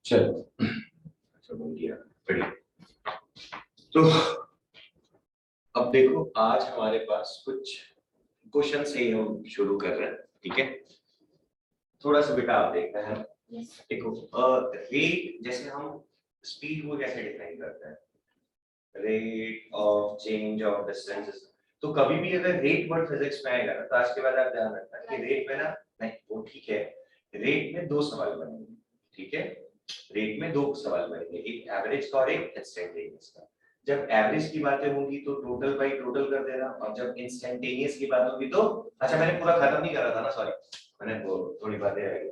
चलो अच्छा बोल दिया बढ़िया। तो अब देखो आज हमारे पास कुछ क्वेश्चन से ही हम शुरू कर रहे हैं, ठीक है। थोड़ा सा बेटा आप देखते हैं। देखो रेट, जैसे हम स्पीड को कैसे डिफाइन करते हैं, rate of change of distances. तो कभी भी अगर रेट वर्ड फिजिक्स में आएगा ना, तो आज के बाद आप ध्यान रखना कि रेट में ना, नहीं वो ठीक है, रेट में दो सवाल बनेंगे, ठीक है। रेट में दो सवाल बनेंगे, एक एवरेज का और एक इंस्टेंटेनियस का। जब एवरेज की बातें होंगी तो टोटल बाई टोटल कर देना, और जब इंस्टेंटेनियस की बात होगी तो अच्छा मैंने पूरा खत्म नहीं करा था ना, सॉरी मैंने वो थोड़ी बातें रह गई।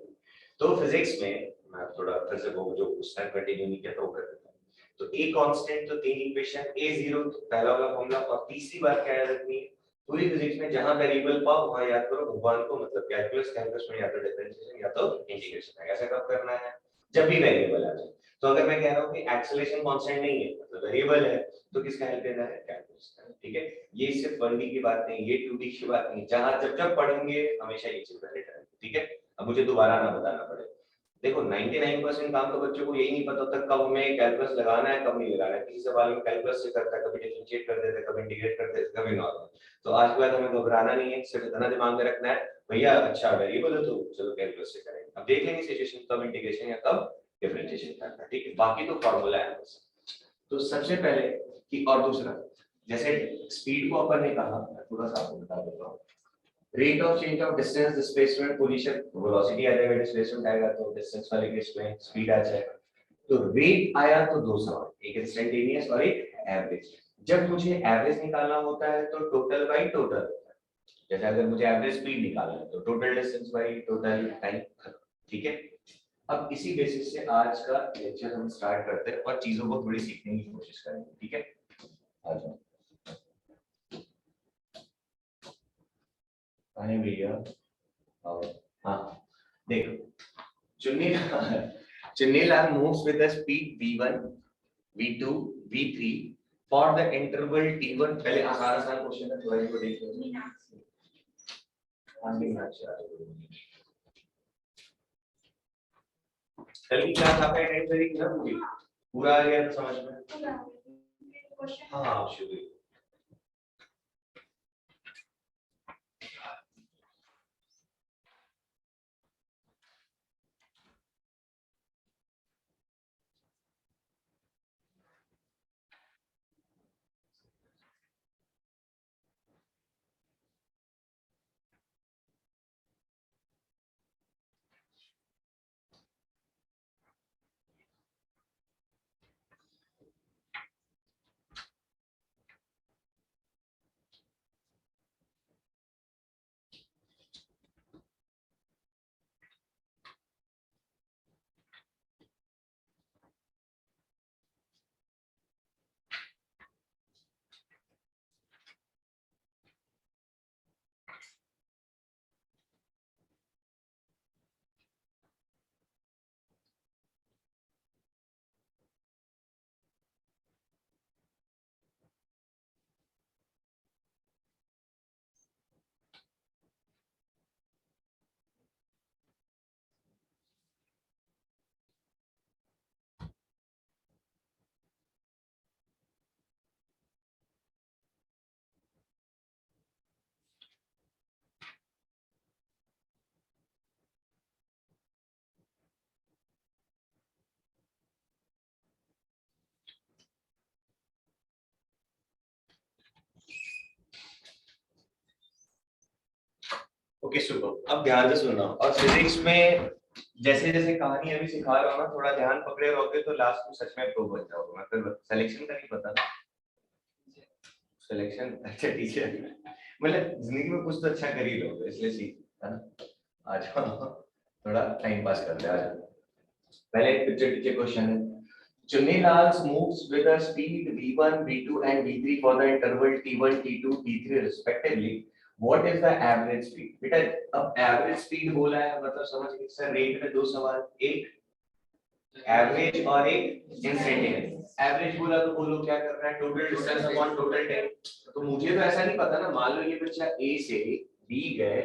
तो फिजिक्स में मैं थोड़ा फिर से वो जो उस टाइम कंटिन्यू नहीं किया तो वो कर देता हूं। तो ए कांस्टेंट तो तीन इक्वेशन, a0 पहला वाला फॉर्मूला, और तीसरी बात क्या याद रखनी है, पूरी फिजिक्स में जहां वेरिएबल पाओ वहां याद करो भगवान को, मतलब कैलकुलस, कैलकुलस में या तो डिफरेंशिएशन या तो इंटीग्रेशन है। ऐसा कब करना है, जब भी वेरिएबल आ जाए। तो अगर मैं कह रहा हूं कि एक्सेलरेशन कांस्टेंट नहीं है मतलब वेरिएबल है, तो किसका हेल्प लेना है, कैलकुलस का, ठीक है। ये सिर्फ 1D की बात नहीं, ये 2D की बात नहीं, जहां जब जब पढ़ेंगे हमेशा ये चीज वैलिड है, ठीक है। अब मुझे दोबारा ना बताना पड़े। देखो 99% काम तो बच्चों को यही नहीं पता होता कब हमें कैलकुलस लगाना है कब नहीं लगाना है। तीसरे सवाल में कैलकुलस से करता है, कभी डिफरेंशिएट कर देता है, कभी इंटीग्रेट कर देता है, कभी नॉर्मल। तो आज के बाद हमें घबराना नहीं है, सिर्फ इतना दिमाग में रखना है भैया अच्छा वेरिएबल है तो चलो कैलकुलस से करेंगे। अब देख लेंगे सिचुएशन कब इंटीग्रेशन या कब डिफरेंशिएशन करना है, ठीक है। बाकी तो फॉर्मूला है बस। तो सबसे पहले कि, और दूसरा जैसे स्पीड को अपन ने कहा, मैं थोड़ा सा आपको बता देता हूँ। Rate of change of distance, displacement, position, velocity आ जाएगा, डिस्प्लेसमेंट आएगा तो डिस्टेंस वाले केस में स्पीड आ जाएगा। तो रेट आया तो दो सवाल, एक इंस्टेंटेनियस और एक एवरेज। जब मुझे एवरेज निकालना होता है तो टोटल बाई टोटल, जैसे अगर मुझे एवरेज स्पीड निकालना है तो total distance by total time, ठीक है। अब इसी बेसिस से आज का लेक्चर हम स्टार्ट करते हैं और चीजों को थोड़ी सीखने की कोशिश करेंगे, ठीक है। आ जाओ आने भैया। हाँ देखो, Chunnilaal moves with the speed v1, v2, v3 for the interval t1। पहले आसान आसान क्वेश्चन है, थोड़ा इनको देख लो। कल की क्लास आपने अटेंड करी थी ना पूरी, पूरा आ गया तो समझ में। हाँ शुरू। ओके सुपर, अब ध्यान से सुनना। और फिजिक्स में जैसे जैसे कहानी अभी सिखा रहा हूँ ना, थोड़ा ध्यान पकड़े रहोगे तो लास्ट में सच में प्रो बन जाओगे। मैं फिर सिलेक्शन का नहीं पता, सिलेक्शन अच्छा ठीक है, मतलब जिंदगी में कुछ तो अच्छा कर ही लोगे इसलिए सीख, है ना। आ जाओ थोड़ा टाइम पास करते हैं, आ जाओ। पहले पिक्चर टीचर क्वेश्चन है, Chunnilaal moves with a speed v1, v2 and v3 for the interval t1, t2, t3 respectively. What is the average speed? बेटा अब एवरेज स्पीड बोला है मतलब समझ गए सर। रेट में दो सवाल, एक एवरेज और एक इंस्टेंटेनियस। एवरेज बोला तो बोलो क्या करना है, total distance upon total time. तो मुझे तो ऐसा नहीं पता ना, मान लो ये बच्चा ए से बी गए,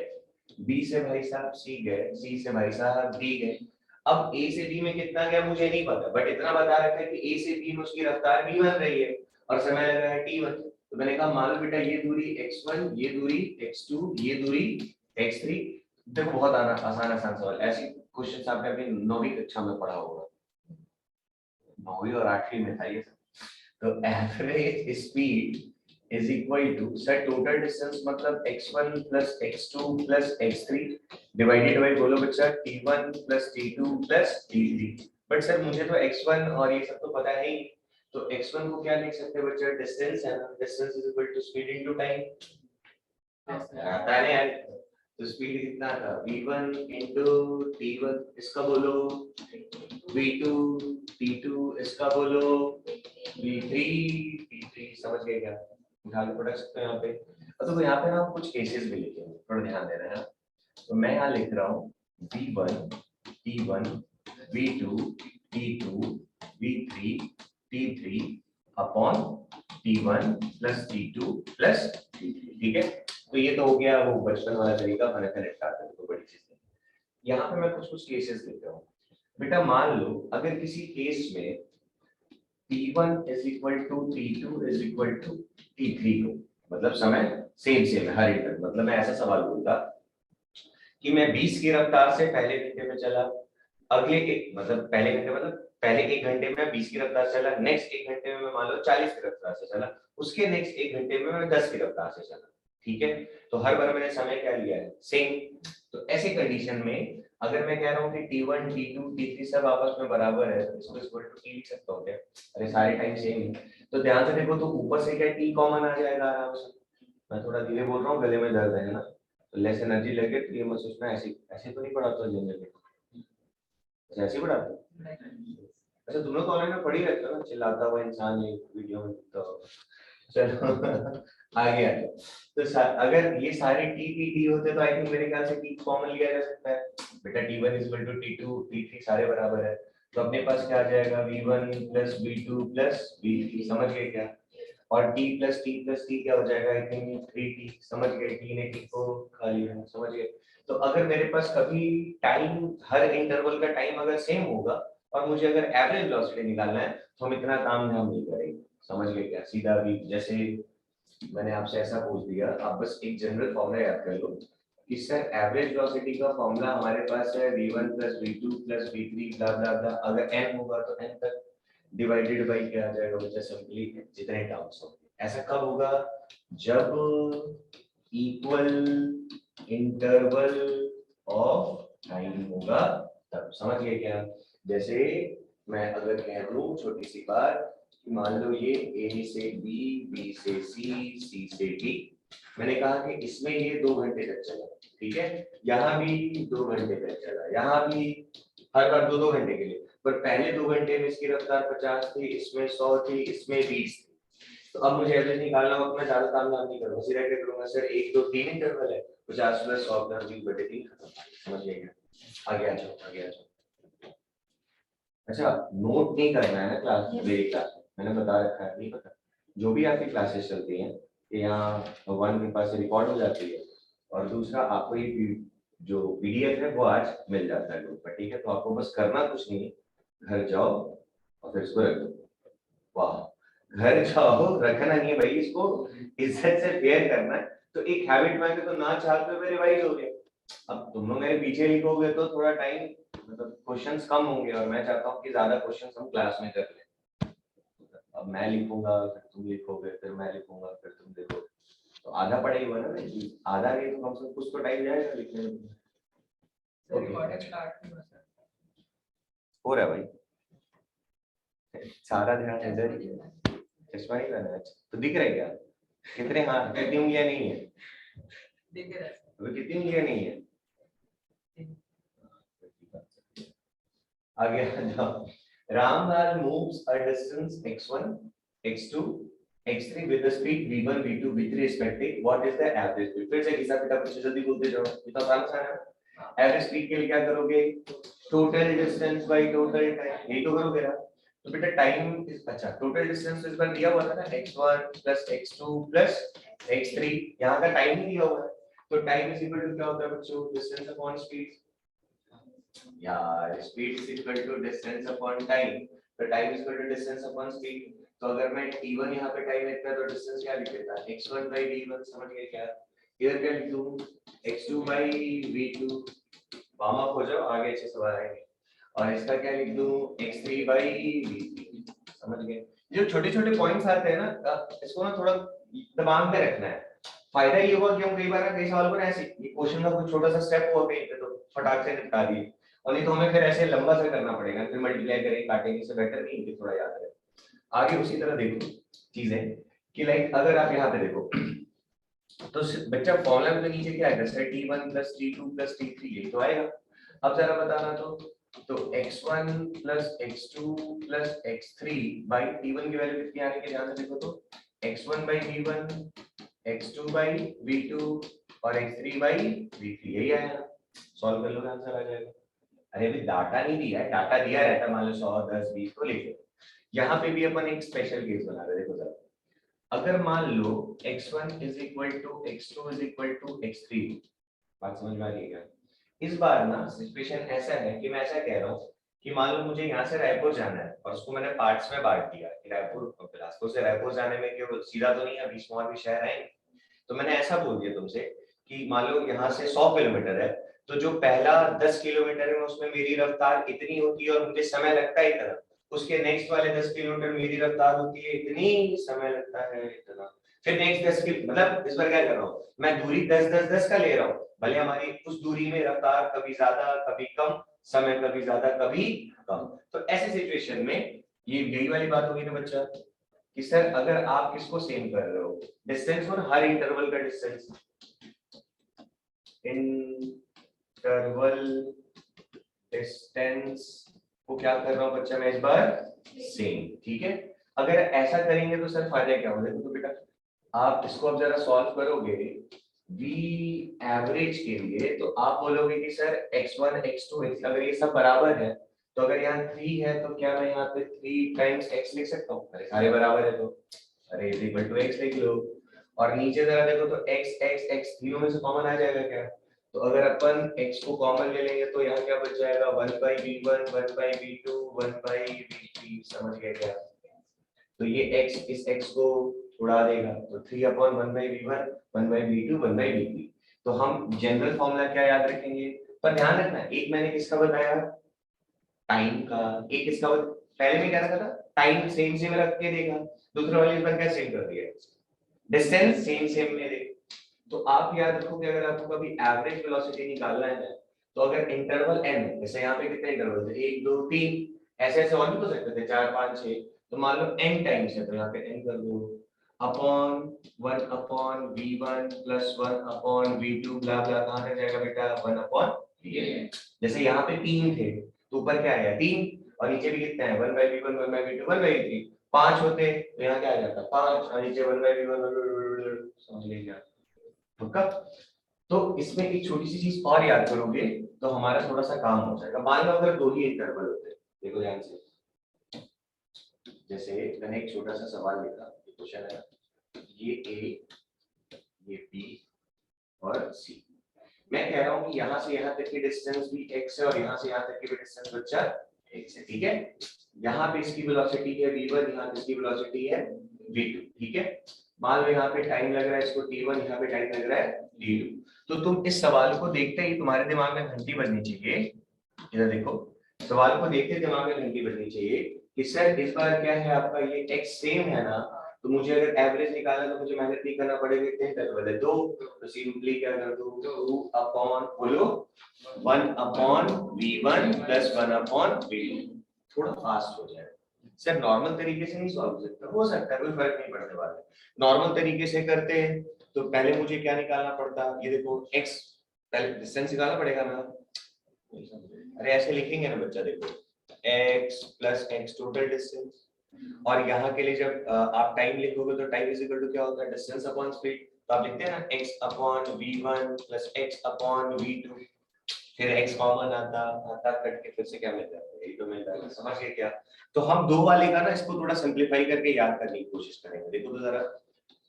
बी से भाई साहब सी गए, सी से भाई साहब डी गए। अब a से b में कितना गया मुझे नहीं पता, बट इतना बता रखा है कि a से b में उसकी रफ्तार v बन रही है और समय लग रहा है t1। तो मैंने कहा मान लो बेटा ये दूरी x1, ये दूरी x2, ये दूरी x3। देखो बहुत आसान सवाल, ऐसे क्वेश्चन आपने अपनी 9वीं कक्षा में पढ़ा होगा, 9वीं और 8वीं में था ये सब। तो average speed is equal to sir total distance मतलब x1 plus x2 plus x3 divided by, बोलो बच्चा, t1 plus t2 plus t3। But sir मुझे तो x1 और ये सब तो पता है ही, तो x1 को क्या लिख सकते हैं बच्चा, डिस्टेंस है ना, distance is equal to speed into time. आता है यार, तो स्पीड कितना था v1 इनटू t1, इसका बोलो v2, t2 इसका बोलो v3, t3। समझ गए क्या? ध्यान पढ़ सकते हैं यहाँ पे। तो यहाँ पे ना हम कुछ केसेस भी लिखे हैं, थोड़ा ध्यान देना है। तो मैं यहाँ लिख रहा हूँ v1, t1, v2, t2, v3, t3 upon t1 plus t2 plus t3। ठीक है, तो ये तो हो गया वो बचपन वाला तरीका, मैंने निपटाते हैं तो बड़ी चीज है। यहाँ पे मैं कुछ केसेस लिख रहा हूँ बेटा। मान लो अगर किसी केस में t1 is equal to t2 is equal to t3 को, मतलब समय सेम है हर इंटर, मतलब मैं ऐसा सवाल बोलता कि मैं 20 की रफ्तार से पहले घंटे में चला, अगले एक मतलब पहले घंटे मतलब पहले एक घंटे में 20 की रफ्तार से चला, नेक्स्ट एक घंटे में मैं मान लो 40 की रफ्तार से चला, उसके नेक्स्ट एक घंटे में मैं 10 की रफ्तार से चला। ठीक है, तो हर बार मैंने समय क्या लिया है, सेम। तो ऐसे कंडीशन में अगर मैं कह रहा हूँ कि t1, t2, t3 सब आपस में बराबर है, तो इसको इक्वल टू t लिख सकता हूँ क्या? अरे सारे टाइम सेम है। तो ध्यान से देखो, तो ऊपर से क्या t कॉमन आ जाएगा आराम से। मैं थोड़ा धीरे बोल रहा हूँ, गले में दर्द है ना, तो लेस एनर्जी लगे तो ये मत सोचना ऐसे ऐसे तो नहीं पढ़ाता जनरली, ऐसे पढ़ाता। अच्छा तुम लोग तो ऑनलाइन में पढ़ ही रहते हो ना, चिल्लाता हुआ इंसान ये वीडियो में दिखता हो। चलो आगे आ जाओ। तो अगर ये सारे टी टी टी होते तो आई थिंक मेरे ख्याल से टी कॉमन लिया जा सकता है बेटा। t1 is equal to t2, t3 सारे बराबर है, तो अपने पास क्या आ जाएगा v1 plus v2 plus v3। समझ गए क्या? और t प्लस t क्या हो जाएगा, आई थिंक 3t। समझ गए, t ने t को खा लिया। समझ गए? तो अगर मेरे पास कभी टाइम, हर इंटरवल का टाइम अगर सेम होगा और मुझे अगर एवरेज वेलोसिटी निकालना है तो हम इतना काम धाम नहीं करेंगे। समझ गए क्या? सीधा भी जैसे मैंने आपसे ऐसा पूछ दिया, आप बस एक जनरल फॉर्मूला याद कर लो कि सर एवरेज वेलोसिटी का फॉर्मूला हमारे पास है v1 plus v2 plus v3 ब्ला ब्ला ब्ला। अगर n होगा तो n तक डिवाइडेड बाय क्या आ जाएगा बच्चा, सिंपली जितने टर्म्स होंगे। ऐसा कब होगा, जब इक्वल इंटरवल ऑफ टाइम होगा तब। समझ गए क्या? जैसे मैं अगर कह दूं छोटी सी बात, मान लो ये A से B, B से C, C से D, मैंने कहा कि इसमें ये 2 घंटे तक चला। ठीक है, यहाँ भी 2 घंटे तक चला, यहाँ भी हर बार 2-2 घंटे के लिए। पर पहले 2 घंटे में इसकी रफ्तार 50 थी, इसमें 100 थी, इसमें 20 थी। तो अब मुझे एवरेज निकालना हो तो मैं ज्यादा काम नहीं करूंगा, सीधा क्या करूंगा, सर 1 2 3 इंटरवल है, 50 प्लस 100 प्लस 20/3 खत्म। समझ गए क्या? आगे आ जाओ, आगे आ जाओ। अच्छा नोट नहीं करना है ना क्लास में, मेरी क्लास में मैंने बता रखा है, नहीं पता जो भी आपकी क्लासेस चलती हैं यहाँ भगवान के पास रिकॉर्ड हो जाती है, और दूसरा आपको ये जो पीडीएफ है वो आज मिल जाता है ग्रुप पर। ठीक है, तो आपको बस करना कुछ नहीं है, घर जाओ और फिर इसको रख दो। वाह, घर जाओ, रखना नहीं है भाई, इसको इज्जत से फेयर करना है। तो एक हैबिट में तो ना चाहते हुए रिवाइज हो गया। अब तुम लोग मेरे पीछे लिखोगे तो थोड़ा टाइम मतलब क्वेश्चंस कम होंगे, और मैं चाहता हूँ कि ज्यादा क्वेश्चंस हम क्लास में कर लें। अब मैं लिखूंगा फिर तुम लिखोगे, फिर मैं लिखूंगा फिर तुम देखोगे, तो आधा पढ़ाई हुआ ना भाई, आधा नहीं तो कम से कम कुछ तो टाइम जाएगा लिखने में। हो रहा है भाई, सारा ध्यान इधर ही है। चश्मा नहीं लगा है तो दिख रहा है क्या? कितने हाथ, कितनी उंगलियां नहीं है? दिख रहा है। अभी कितनी उंगलियां नहीं है? आगे आ जाओ। Ramlal moves a distance x1, x2, x3 with the speed v1, v2, v3 respectively. What is the average speed? फिर से हिसाब किताब कुछ जल्दी बोलते जाओ, इतना आसान सा है। एवरेज स्पीड के लिए क्या करोगे, total distance by total time, यही तो करोगे ना। तो बेटा टाइम इज, अच्छा टोटल डिस्टेंस इस बार दिया हुआ था ना, x1 plus x2 plus x3, यहाँ का टाइम नहीं दिया हुआ है, तो टाइम इज इक्वल टू क्या होता है बच्चों, डिस्टेंस अपॉन स्पीड। यार speed is equal to distance upon time, तो time is equal to distance upon speed. तो अगर मैं t1 यहाँ पे टाइम लिखता तो डिस्टेंस क्या लिख देता, x1 by v1, समझ गए क्या? इधर क्या लिख दूं, x2 by v2, warm up हो जाओ, आगे अच्छे सवाल आएंगे। और इसका क्या लिख दूं, x3 by v3, समझ गए? जो छोटे छोटे पॉइंट्स आते हैं ना, इसको ना थोड़ा दिमाग में रखना है। फायदा ये हुआ कि हम कई बार कई सवाल पर ऐसे ये क्वेश्चन का कुछ छोटा सा स्टेप हुआ कहीं पे तो फटाक से निपटा दिए, और नहीं तो हमें फिर ऐसे लंबा सा करना पड़ेगा, फिर मल्टीप्लाई करें काटेंगे, से बेटर नहीं कि थोड़ा याद रहे। आगे उसी तरह देखो चीजें कि लाइक अगर आप यहाँ पे देखो तो बच्चा फॉर्मूला में तो नीचे क्या आएगा, sir t1 plus t2 plus t3 यही तो आएगा। अब जरा बताना तो x1 plus x2 plus x3 by t1 की वैल्यू कितनी आने के, ध्यान से देखो तो x1 by v1, x2 by v2 और x3 by v3, यही आएगा। सॉल्व कर लो, आंसर आ जाएगा। अरे अभी डाटा नहीं दिया है, डाटा दिया रहता मान लो 100 10 20 को लेके। यहाँ पे भी अपन एक स्पेशल केस बना रहे हैं, देखो जरा। अगर मान लो x1 is equal to x2 is equal to x3, बात समझ में आ रही है क्या? इस बार ना सिचुएशन ऐसा है कि मैं ऐसा कह रहा हूँ कि मान लो मुझे यहाँ से रायपुर जाना है और उसको मैंने पार्ट्स में बांट दिया कि रायपुर बिलासपुर से रायपुर जाने में केवल सीधा तो नहीं है, बीच में और भी शहर आएंगे। तो मैंने ऐसा बोल दिया तुमसे कि मान लो यहाँ से 100 किलोमीटर है, तो जो पहला 10 किलोमीटर है उसमें मेरी रफ्तार इतनी होती है और मुझे समय लगता है इतना, उसके नेक्स्ट वाले 10 किलोमीटर मेरी रफ्तार होती है इतनी, समय लगता है इतना। फिर नेक्स्ट 10 की मतलब इस बार क्या कर रहा हूँ मैं, दूरी 10 10 10 का ले रहा हूँ, भले हमारी उस दूरी में रफ्तार कभी ज्यादा कभी कम, समय कभी ज्यादा कभी कम। तो ऐसे सिचुएशन में ये यही वाली बात होगी ना बच्चा कि सर अगर आप किसको सेम कर रहे हो, डिस्टेंस और हर इंटरवल का डिस्टेंस, इंटरवल डिस्टेंस को क्या कर रहा हूं बच्चा मैं इस बार, सेम, ठीक है। अगर ऐसा करेंगे तो सर फायदा क्या होगा, देखो तो बेटा आप इसको अब जरा सॉल्व करोगे v एवरेज के लिए, तो आप बोलोगे कि सर x1 x2 x, अगर ये सब बराबर है तो अगर यहाँ 3 है तो क्या मैं यहाँ पे 3 टाइम्स x लिख सकता हूँ, अरे सारे बराबर है तो अरे इज इक्वल टू x लिख लो। और नीचे जरा देखो तो x x x तीनों में से कॉमन आ जाएगा क्या, तो अगर अपन x को कॉमन ले लेंगे तो यहाँ क्या बच जाएगा 1 by v1 1 by v2 1 by v3, समझ गए क्या? तो ये x इस x को उड़ा देगा तो 3 upon 1 by v1 1 by v2 1 by v3। तो हम जनरल फॉर्मूला क्या याद रखेंगे, पर ध्यान रखना एक मैंने किसका बताया, टाइम का, एक किसका पहले में क्या रखा था, टाइम सेम सेम रख के देगा, दूसरे वाले इस बार क्या सेम कर दिया, डिस्टेंस सेम सेम में दे। तो आप याद रखो कि अगर आपको कभी एवरेज वेलोसिटी निकालना है तो अगर इंटरवल n, जैसे यहाँ पे कितने इंटरवल थे 1 2 3, ऐसे ऐसे और भी हो सकते थे 4 5 6, तो मान लो n टाइम्स है तो यहाँ पे n कर दो upon 1 upon v1 plus 1 upon v2 ब्ला ब्ला, कहाँ तक जाएगा बेटा 1 अपॉन v, जैसे यहाँ पे 3 थे तो ऊपर क्या आया 3 और नीचे भी कितना है 1 by v1 1 by v2 1 by v3, 5 होते तो यहाँ क्या आ जाता 5 और नीचे 1 by v1 समझ लीजिए क्या पक्का। तो इसमें एक छोटी सी चीज और याद करोगे तो हमारा थोड़ा सा काम हो जाएगा। मान लो अगर दो ही इंटरवल होते, देखो ध्यान से, जैसे मैंने एक छोटा सा सवाल लिखा, क्वेश्चन है ये a ये b और c, मैं कह रहा हूँ कि यहाँ से यहाँ तक की डिस्टेंस भी x है और यहाँ से यहाँ तक की भी डिस्टेंस बच्चा x है, ठीक है। यहाँ पे इसकी वेलोसिटी है v1, यहाँ पे इसकी वेलोसिटी है v2, ठीक है। मान लो यहाँ पे टाइम लग रहा है इसको t1, यहाँ पे टाइम लग रहा है t2, तो तुम इस सवाल को देखते ही तुम्हारे दिमाग में घंटी बजनी चाहिए, इधर देखो, सवाल को देखते दिमाग में घंटी बजनी चाहिए कि सर इस बार क्या है आपका ये x सेम है ना, तो मुझे अगर एवरेज निकालना तो मुझे मेहनत नहीं करना पड़ेगा, इतने इंटरवल है दो, तो सिंपली क्या कर दो 2 अपॉन बोलो 1 upon v1 plus 1 upon v2, थोड़ा फास्ट हो जाए सर, नॉर्मल तरीके से नहीं सॉल्व हो सकता है, कोई फर्क नहीं पड़ने वाला। नॉर्मल तरीके से करते हैं तो पहले मुझे क्या निकालना पड़ता, ये देखो x पहले डिस्टेंस निकालना पड़ेगा ना, अरे ऐसे लिखेंगे ना बच्चा, देखो x plus x total distance, और यहाँ के लिए जब आप टाइम लिखोगे तो टाइम इज इक्वल टू क्या होता है डिस्टेंस अपॉन स्पीड, तो आप लिखते हैं ना x upon v1 plus x upon v2, फिर x कॉमन आता आता कट के फिर से क्या मिल जाता है, यही तो मिल जाता है, समझ गए क्या? तो हम दो वाले का ना इसको थोड़ा सिंपलीफाई करके याद करने की कोशिश करेंगे, देखो तो जरा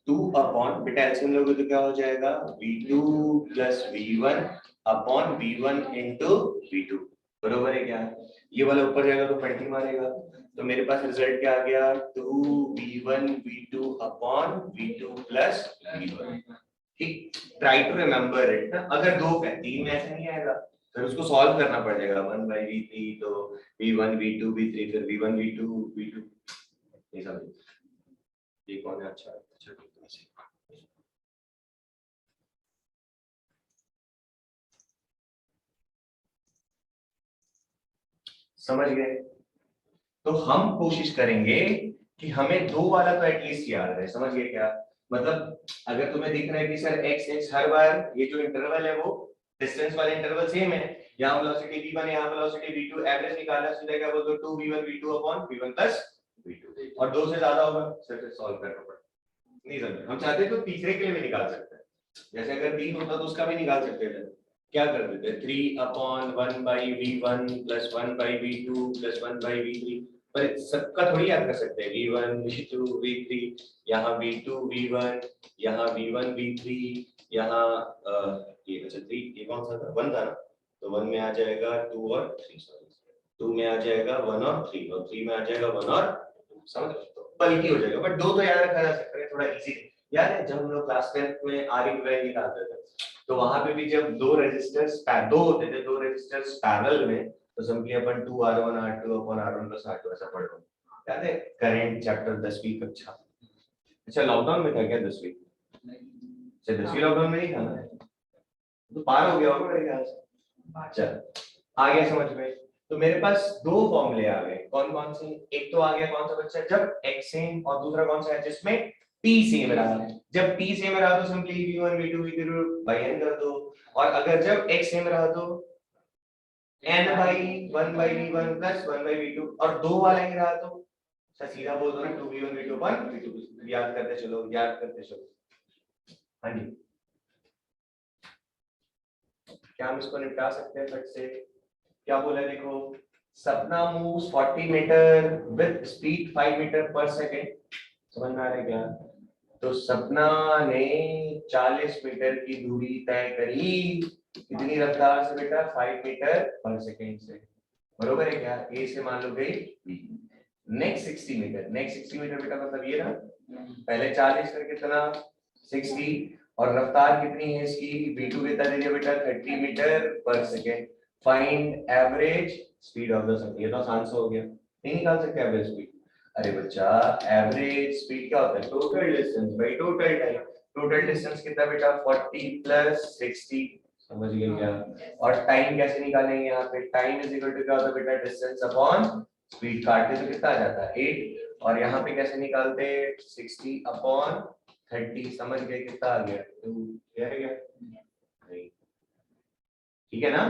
2 अपॉन बेटा एलसीएम लोगे तो क्या हो जाएगा v2 plus v1 upon v1 into v2, बरोबर है क्या? ये वाला ऊपर जाएगा तो पलटी मारेगा, तो मेरे पास रिजल्ट क्या आ गया, 2v1 v2 upon v2 plus v1। ठीक, ट्राई टू रिमेम्बर इट ना, अगर दो का तीन में ऐसा नहीं आएगा फिर उसको सॉल्व करना पड़ेगा, 1/v3 तो v1 v2 v3 फिर v1 v2 v2, ये सब ये कौन है? अच्छा अच्छा समझ गए। तो हम कोशिश करेंगे कि हमें दो वाला तो एटलीस्ट याद रहे, समझ गए क्या? मतलब अगर तुम्हें दिख रहा है कि सर x x हर बार ये जो इंटरवल है वो डिस्टेंस वाले इंटरवल सेम है, यहाँ वेलोसिटी v1 है, यहाँ वेलोसिटी v2, एवरेज निकालना सीधा क्या बोलते हो 2v1 v2 upon v1 plus v2, और दो से ज्यादा होगा सिर्फ सॉल्व करना पड़ेगा। नहीं समझ, हम चाहते तो तीसरे के लिए भी निकाल सकते हैं, जैसे अगर 3 होता तो उसका भी निकाल सकते थे, क्या कर देते 3 upon 1/v1 plus 1/v2 plus 1/v3, पर सबका थोड़ी याद कर सकते हैं, v1 v2 v3, यहाँ v2 v1, यहाँ v1 v3, यहाँ ये अच्छा 3, ये कौन सा था 1 था ना, तो 1 में आ जाएगा 2 और 3, सॉरी 2 में आ जाएगा 1 और 3, और 3 में आ जाएगा 1 और 2, समझ रहे हो? बल्कि हो जाएगा, बट दो तो याद रखा जा सकता है, थोड़ा इजी। याद है जब हम लोग क्लास 10 में आर इक्विवेलेंट निकालते थे, तो वहां पे भी जब दो रेजिस्टर्स दो होते थे, दो रेजिस्टर्स पैरेलल में, तो सिंपली अपन 2r1 r2 upon r1 plus r2 ऐसा पढ़ लो। याद है करंट चैप्टर 10वीं कक्षा? अच्छा लॉकडाउन में था क्या 10वीं? अच्छा 10वीं लॉकडाउन में नहीं था ना, तो पार हो गया होगा मेरे ख्याल से। चल आ गया समझ में। तो मेरे पास दो फॉर्मूले आ गए, कौन कौन से? एक तो आ गया कौन सा बच्चा, जब x सेम, और दूसरा कौन सा है जिसमें p सेम रहा। जब p सेम रहा तो simply v1 v2 v3 by n कर दो, और अगर जब x सेम रहा तो n by 1/v1 plus 1/v2, और दो वाला ही रहा तो सीधा बोल दो ना 2v1 v2 1 v2, याद करते चलो याद करते चलो। हाँ जी, क्या हम इसको निपटा सकते हैं फट से? क्या बोला देखो, Sapna moves 40 metre with speed 5 metre per second, समझ में आ रहा है क्या? तो सपना ने 40 मीटर की दूरी तय करी, कितनी रफ्तार से बेटा? 5 मीटर पर सेकेंड से, बरोबर है क्या? ए से मान लो गई बी। नेक्स्ट 60 मीटर, नेक्स्ट 60 मीटर बेटा मतलब ये ना, पहले 40 फिर कितना 60, और रफ्तार कितनी है इसकी? v2 कितना दे दिया बेटा 30 metre per second. Find average speed of the सपना, ये तो आसान से हो गया, नहीं निकाल सकते एवरेज स्पीड? अरे बच्चा एवरेज स्पीड क्या होता है? Total distance by total time. Total distance कितना बेटा 40 प्लस 60, समझ गए क्या? और टाइम कैसे निकालेंगे? यहाँ पे टाइम इज इक्वल टू क्या होता है बेटा? डिस्टेंस अपॉन स्पीड, काटते तो कितना आ जाता है 8, और यहाँ पे कैसे निकालते? 60 अपॉन 30, समझ गए कितना आ गया? 2, क्या है क्या? नहीं, ठीक है ना?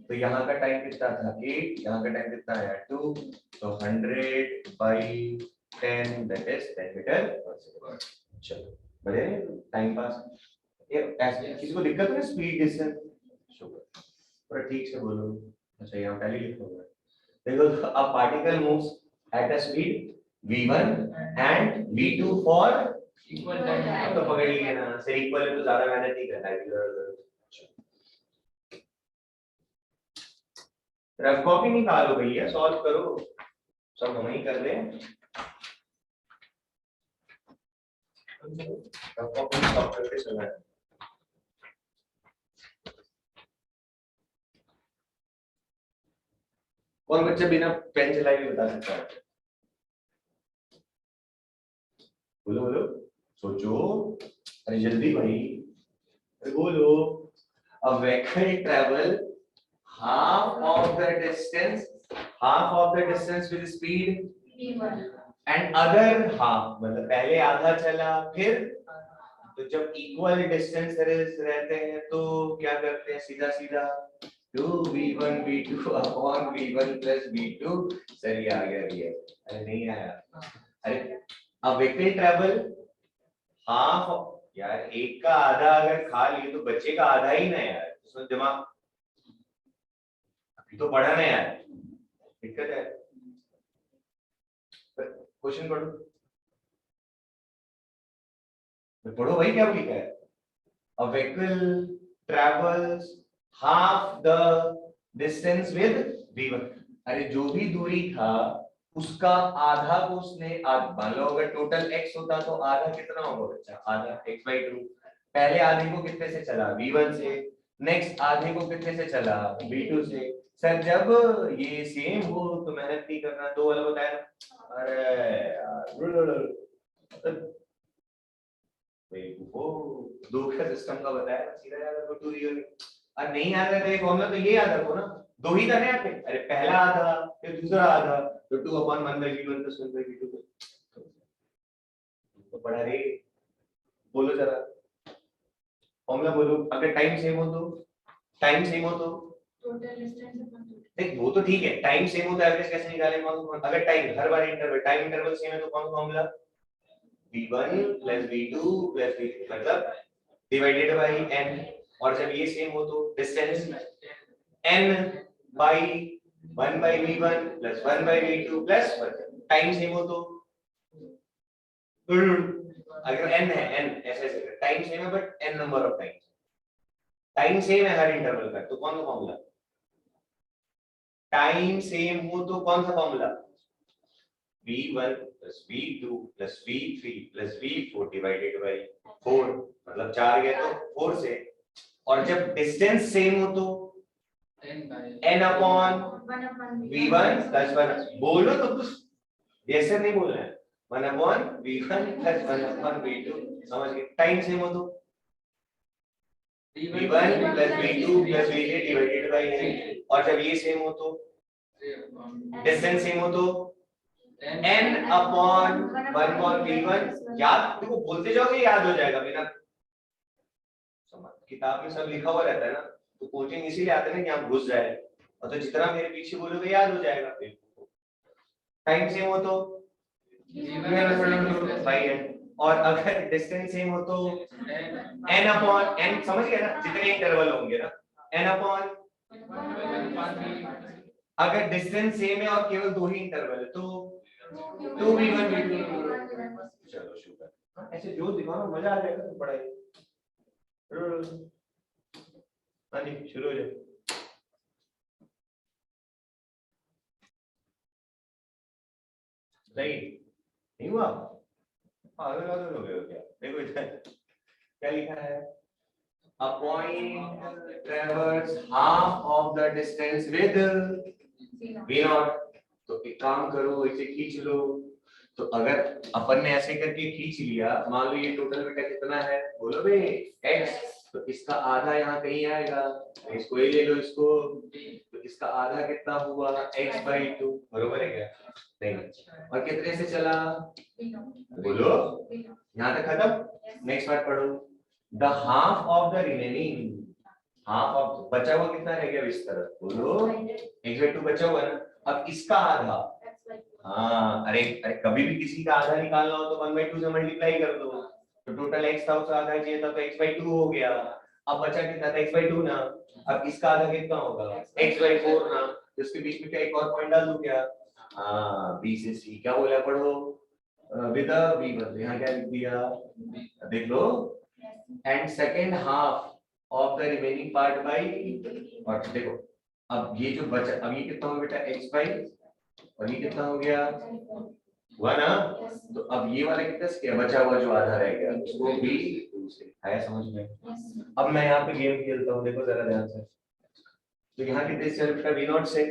तो यहाँ का टाइम कितना था 8, यहाँ का टाइम कितना आया 2, तो 100/10 दैट इज 10 मीटर पर सेकंड। चलो बढ़िया टाइम पास। ये ऐसे किसी को दिक्कत है स्पीड डिस्टेंस? शुक्र, थोड़ा ठीक से बोलो। अच्छा यहाँ पहले लिखोगे, देखो a particle moves at a speed v1 and v2 for equal time, अब तो पकड़ लिए ना, से इक्वल है तो ज्यादा मेहनत नहीं करना है। रफ कॉपी निकालो भैया, सॉल्व करो, सब हम ही कर रहे हैं। रफ कॉपी सॉल्व करके चला है। कौन बच्चा बिना पेन चलाए भी बता सकता है? बोलो बोलो, सोचो, अरे जल्दी भाई, अरे बोलो। A vehicle travel half of the distance, half of the distance with speed v1 and other half, मतलब पहले आधा चला फिर, तो जब इक्वल डिस्टेंस रहते हैं तो क्या करते हैं? सीधा सीधा 2v1 v2 upon v1 plus v2। Sir ये आ गया भैया? अरे नहीं आया, अरे अब व्हीकल ट्रेवल हाफ, यार एक का आधा अगर खा लिए तो बच्चे का आधा ही ना यार, उसमें दिमाग अभी तो पढ़ा ना यार, दिक्कत है। क्वेश्चन पढ़ो, पढ़ो भाई क्या लिखा है? A vehicle travels half the distance with V1, अरे जो भी दूरी था उसका आधा को उसने मान लो अगर टोटल x होता तो आधा कितना होगा बच्चा, आधा x/2। पहले आधे को कितने से चला, V1 से, नेक्स्ट आधे को कितने से चला, V2 से। सर जब ये सेम हो तो मेहनत नहीं करना, दो वाला बताया ना। अरे यार वो दो का सिस्टम का बताया ना, सीधा याद रखो, 2 रियल। और नहीं याद रहता ये फॉर्मूला तो ये याद रखो ना, दो ही था ना यहाँ पे, अरे पहला आधा फिर दूसरा आधा, तो 2/1/v1 + 1/v2। तो पढ़ा रे, बोलो जरा फॉर्मूला बोलो। अगर टाइम सेम हो तो, टाइम सेम हो तो टोटल डिस्टेंस देख वो तो ठीक है, टाइम सेम हो तो एवरेज कैसे निकालेंगे, अगर टाइम हर बार इंटरवल टाइम इंटरवल सेम है तो कौन सा फॉर्मूला, v1 + v2 + v3 मतलब डिवाइडेड बाय n। और जब ये सेम हो तो distance n by 1/v1 + 1/v2 + 1। Time same हो तो अगर n है, n ऐसे ऐसे टाइम सेम है but n number of times, time same है हर इंटरवल का तो कौन सा फॉर्मूला, टाइम सेम हो तो कौन सा formula, v1 + v2 + v3 + v4 divided by 4, मतलब 4 गए तो 4 से। और जब डिस्टेंस सेम हो तो n/v1 + 1। बोलो तो कुछ ऐसे नहीं बोलना है, 1/v1 + 1/v2, समझ गए। टाइम सेम हो तो v1 + v2 + v3 divided by n। और जब ये सेम हो तो डिस्टेंस सेम हो तो n/1/v1। याद देखो, बोलते जाओगे याद हो जाएगा बिना समझ, किताब में सब लिखा हुआ रहता है ना, तो कोचिंग इसीलिए आते हैं ना कि आप घुस जाए, और तो जितना मेरे पीछे बोलोगे याद हो जाएगा। टाइम सेम हो तो भाई n, और अगर डिस्टेंस सेम हो तो n/n, समझ गए ना, जितने इंटरवल होंगे ना n/, अगर डिस्टेंस सेम है और केवल दो ही इंटरवल है तो 2v1 v2। चलो शुक्र, ऐसे जो दिखाओ ना मजा आ जाएगा तो पढ़ाई। हाँ जी शुरू हो जाए। सही नहीं हुआ, पागल वागल हो गए हो क्या, देखो इधर क्या लिखा है, a point traverse half of the distance with v0। तो एक काम करो, इसे खींच लो। तो अगर अपन ने ऐसे करके खींच लिया, मान लो ये टोटल बेटा कितना है, बोलो भाई x, तो इसका आधा यहाँ कहीं आएगा, तो इसको ही ले लो इसको, तो इसका आधा कितना हुआ x/2, बरोबर है क्या, नहीं। और कितने से चला, बोलो यहाँ तक खत्म। नेक्स्ट पार्ट पढ़ो, the half of the remaining, half of बचा हुआ कितना रह गया इस तरफ, बोलो x/2 बचा हुआ है ना। अब इसका आधा, हाँ अरे अरे कभी भी किसी का आधा निकालना हो तो 1/2 से मल्टीप्लाई कर दो, तो टोटल x था उसका आधा चाहिए था तो x/2 हो गया। अब बचा कितना था, x/2 ना, अब इसका आधा कितना होगा x/4 ना, तो इसके बीच में क्या एक और पॉइंट डाल दूं क्या, हाँ b से c, क्या बोला पढ़ो विद v1, यहाँ क्या लिख दिया देख लो, and second half of the remaining part by. और देखो अब ये जो बचा, अब ये कितना हो बेटा x/, और ये कितना हो गया हुआ ना, तो अब ये वाला कितना से बचा हुआ जो आधा रह गया उसको भी दूसरे आया समझ में। अब मैं यहाँ पे गेम खेलता हूँ, देखो जरा ध्यान से, तो यहाँ कितने से बेटा v0 से।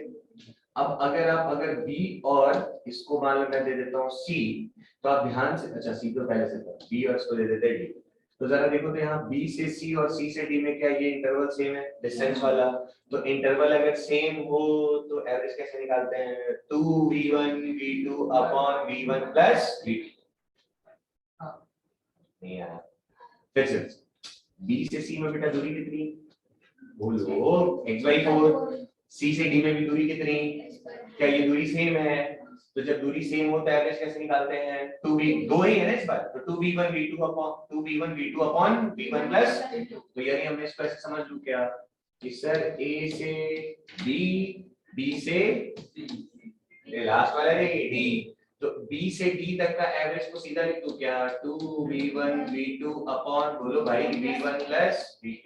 अब अगर b और इसको मान लो मैं दे देता हूँ c, तो आप ध्यान से, अच्छा c तो पहले से था, b और इसको दे देते हैं d, तो जरा देखो तो यहाँ b से c और c से d में क्या ये इंटरवल सेम है डिस्टेंस वाला, तो इंटरवल अगर सेम हो तो एवरेज कैसे निकालते हैं, 2v1 v2 upon v1 plus v2। नहीं यार फिर से b से c में बेटा दूरी कितनी, बोलो x/4, c से d में भी दूरी कितनी, क्या ये दूरी सेम है, तो जब दूरी सेम हो तो एवरेज कैसे निकालते हैं, 2v, दो ही है ना इस बार, तो 2v1 v2 upon v1 plus, तो यानी हमने इसको ऐसे समझ लूं क्या कि सर a से b, b से ये लास्ट वाला है d, तो b से d तक का एवरेज को सीधा लिख दूं क्या, 2v1 v2 अपॉन, बोलो भाई v1 प्लस v2।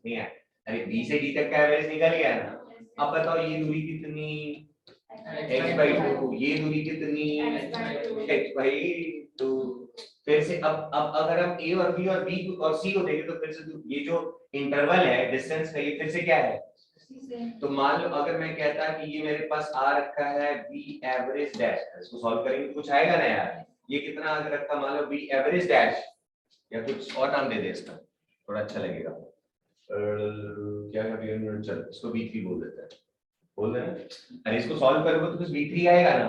नहीं है, अरे b से d तक का एवरेज निकल गया ना, अब बताओ ये दूरी कितनी, x/2, ये दूरी कितनी, x/2। फिर से अब अगर हम a और b और b और c को देखें तो फिर से ये जो इंटरवल है डिस्टेंस का ये फिर से क्या है। तो मान लो अगर मैं कहता कि ये मेरे पास आ रखा है b एवरेज डैश, इसको सॉल्व करेंगे तो कुछ आएगा ना यार। ये कितना आ रखा, मान लो b एवरेज डैश, या कुछ और नाम दे दे इसका थोड़ा अच्छा लगेगा। क्या चल इसको b3 बोल देते हैं, बोल रहे हैं। अरे इसको सॉल्व करोगे तो कुछ b3 आएगा ना।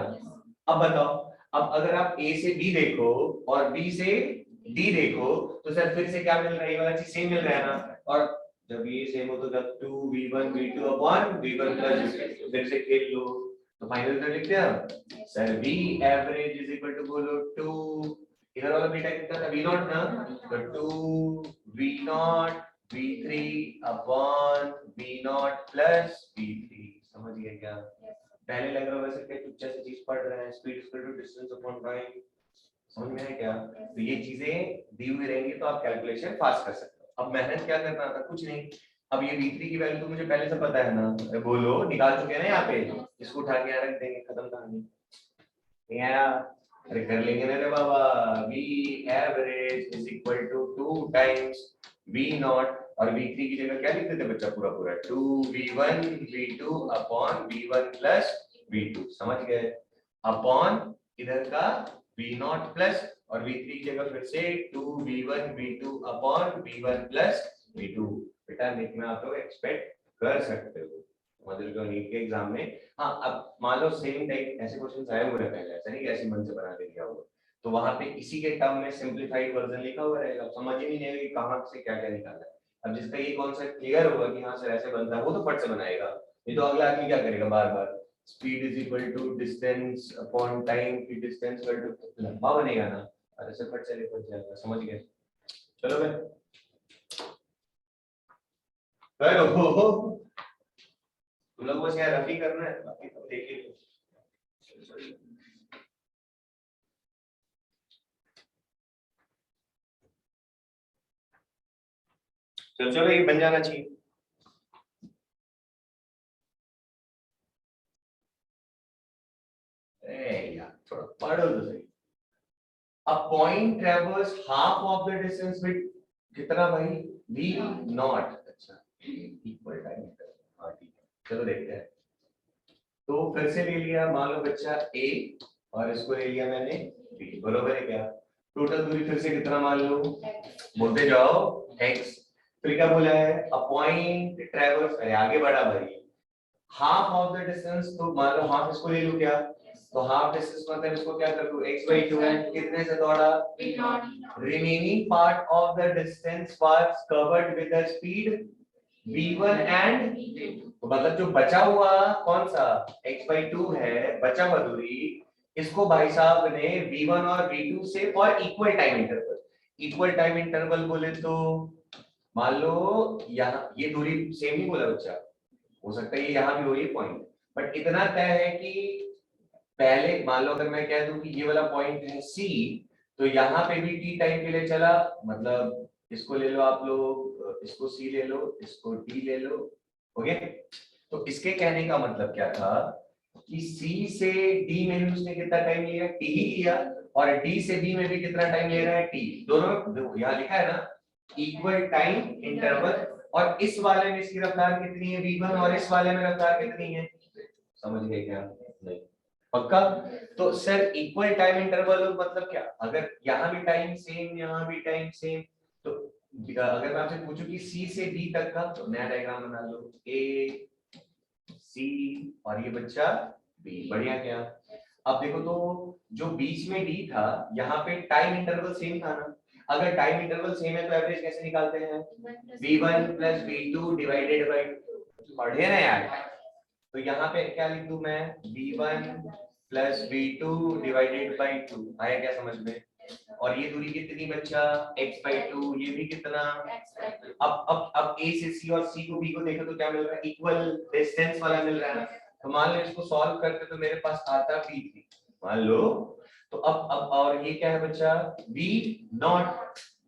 अब बताओ, अब अगर आप a से b देखो और b से d देखो तो सर फिर से क्या मिल रहा है, ये वाला चीज सेम मिल रहा है ना। और जब ये सेम हो तो जब 2v1 v2 upon v1 plus फिर से खेल लो तो फाइनल कर लिखते हैं sir v average is equal to बोलो 2, इधर वाला बीटा कितना था v0 ना, तो 2v0 v3 upon v0 plus v3। समझ गए क्या? पहले लग रहा है वैसे क्या कुछ जैसे चीज पढ़ रहे हैं, speed equal to distance upon time. समझ में है क्या? तो ये चीजें दी हुई रहेंगी तो आप कैलकुलेशन फास्ट कर सकते हो। अब मेहनत क्या करना था, कुछ नहीं। अब ये v3 की वैल्यू तो मुझे पहले से पता है ना, अरे बोलो निकाल चुके हैं ना यहाँ पे, इसको उठा के यहाँ रख देंगे, खत्म कहानी। अरे कर लेंगे ना रे बाबा। v average is equal to 2 times v0 और v3 की जगह क्या लिखते थे बच्चा, पूरा पूरा 2v1 v2 upon v1 plus v2। समझ गए? अपॉन इधर का v0 प्लस और v3 की जगह फिर से 2v1 v2 upon v1 plus v2। बेटा नीट में आप लोग एक्सपेक्ट कर सकते हो, मतलब जो नीट के एग्जाम में। हाँ अब मान लो सेम टाइप ऐसे क्वेश्चंस आए हुए हैं पहले, ऐसा नहीं कि ऐसे मन से बना के दिया होगा, तो वहां पे इसी के टर्म में सिंपलीफाइड वर्जन लिखा हुआ रहेगा, समझ ही नहीं आएगा कि कहां से क्या क्या निकाला है। अब जिसका ये कॉन्सेप्ट क्लियर होगा कि हाँ सर ऐसे बनता है वो तो फट से बनाएगा, ये तो अगला आदमी क्या करेगा बार बार, speed is equal to distance upon time की डिस्टेंस इक्वल टू लंबा बनेगा ना, और ऐसे फट से लिख जाएगा। समझ गए? चलो भाई तुम लोग बस यहाँ रफी करना है, बाकी तो देखिए। चलो चलो ये बन जाना चाहिए। यार थोड़ा पढ़ो तो सही। A point traverse half of the distance with कितना भाई v0। अच्छा इक्वल टाइम, हाँ ठीक है चलो देखते हैं। तो फिर से ले लिया मान लो बच्चा a और इसको ले लिया मैंने b, बरोबर है क्या? टोटल दूरी फिर से कितना मान लो, बोलते जाओ x। फिर क्या बोला है, अ पॉइंट ट्रैवर्स, अरे आगे बढ़ा भाई, हाफ ऑफ द डिस्टेंस, तो मान लो हाफ इसको ले लो क्या, तो हाफ डिस्टेंस मतलब इसको क्या कर दो x/2 है, कितने से दौड़ा, remaining part of the distance was covered with the speed v1 and, तो मतलब जो बचा हुआ कौन सा x/2 है, बचा हुआ दूरी, इसको भाई साहब ने v1 और v2 से और equal time interval, equal time interval बोले तो मान लो यहाँ ये दूरी सेम ही बोला बच्चा, हो सकता है ये यहाँ भी हो ये पॉइंट, बट इतना तय है कि पहले मान लो अगर मैं कह दूं कि ये वाला पॉइंट है सी, तो यहाँ पे भी टी टाइम के लिए चला, मतलब इसको ले लो आप लोग, इसको सी ले लो, इसको टी ले लो, ओके। तो इसके कहने का मतलब क्या था कि सी से डी में भी उसने कितना टाइम लिया, टी ही लिया, और डी से बी में भी कितना टाइम ले रहा है, टी। दोनों यहाँ लिखा है ना इक्वल टाइम इंटरवल, और इस वाले में इसकी रफ्तार कितनी है v1 और इस वाले में रफ्तार कितनी है, समझ गए क्या? नहीं पक्का? तो सर इक्वल टाइम इंटरवल मतलब क्या, अगर यहाँ भी टाइम सेम यहाँ भी टाइम सेम, तो अगर मैं आपसे पूछूं कि सी से डी तक का, तो नया डायग्राम बना लो, ए सी और ये बच्चा बी, बढ़िया क्या? अब देखो तो जो बीच में डी था यहाँ पे टाइम इंटरवल सेम था ना, अगर टाइम इंटरवल सेम है तो एवरेज कैसे निकालते हैं, v1 plus v2 divided by, पढ़े ना यार। तो यहाँ पे क्या लिख दूं मैं, v1 plus v2 divided by 2, आया क्या समझ में? और ये दूरी कितनी बच्चा x/2, ये भी कितना, अब a से c और c को b को देखो तो क्या मिल रहा है, इक्वल डिस्टेंस वाला मिल रहा है ना। तो मान लो इसको सॉल्व करते तो मेरे पास आता v3, मान लो। तो अब और ये क्या है बच्चा v0,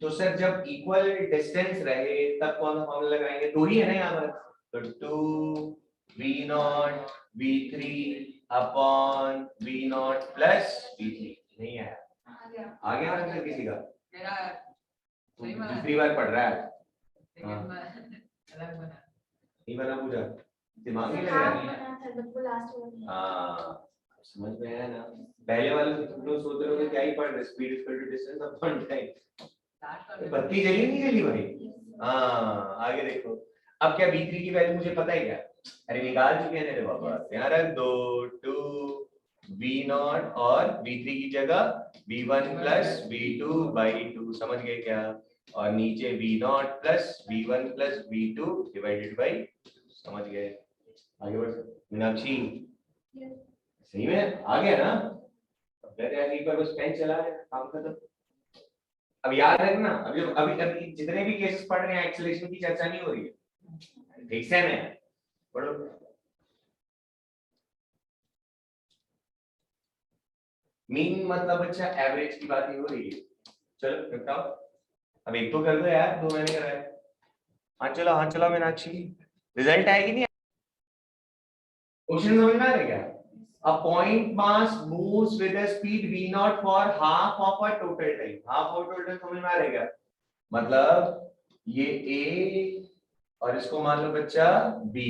तो सर जब इक्वल डिस्टेंस रहे तब कौन सा फॉर्मूला लगाएंगे, 2 ही है ना यहाँ पर, तो 2 v not v3 upon v not plus v3। नहीं आया? आ गया आंसर किसी का? दूसरी बार पढ़ रहा है। नहीं बना पूरा, दिमाग नहीं लग रहा है। हाँ समझ में आया ना? पहले वाले तो तुम लोग सोच रहे हो क्या ही पढ़ रहे, speed equal to distance upon time. बत्ती जली नहीं जली भाई? हाँ आगे देखो। अब क्या v3 की वैल्यू मुझे पता है क्या? अरे निकाल चुके हैं रे बाबा, यहाँ रख दो। टू v नॉट और v3 की जगह v1 प्लस v2 बाई 2, समझ गए क्या? और नीचे v not plus v1 plus v2 divided by, समझ गए? आगे बढ़ मीनाक्षी, सही में आ गया ना? एक बार बस पेन चला है, काम खत्म। अब याद रखना, अभी अभी अभी जितने भी केसेस पढ़ रहे हैं एक्सेलरेशन की चर्चा नहीं हो रही है, ठीक से में पढ़ो। मीन मतलब अच्छा एवरेज की बात ही हो रही है। चलो निपटाओ, अब एक तो कर दो यार, दो मैंने कराया। हाँ चलो मीनाक्षी, रिजल्ट आएगी नहीं? क्वेश्चन समझ में आ रहा है क्या? A point mass moves with a speed v naught for half of a total time. half of total समझ में आ रहा है क्या? मतलब ये a और इसको मान लो बच्चा b,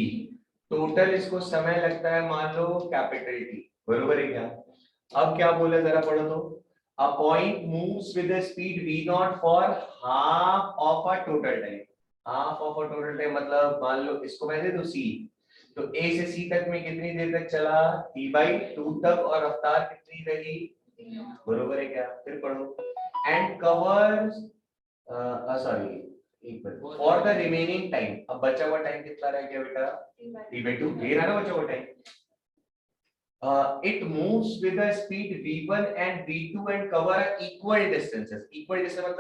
टोटल इसको समय लगता है मान लो कैपिटल T, बरोबर है क्या? अब क्या बोला जरा पढ़ो तो। A point moves with a speed v naught for half of a total time. half of a total time मतलब मान लो इसको मैं दे दूं c, तो a से c तक में कितनी देर तक चला? t/2 तक, और रफ्तार कितनी रही? बरोबर है क्या? फिर पढ़ो। एंड कवर्स सॉरी एक minute, for the remaining time, अब बचा हुआ टाइम कितना रह गया बेटा? t/2, ये रहा ना बचा हुआ time. It moves with a speed v1 and v2 and cover equal distances. Equal distance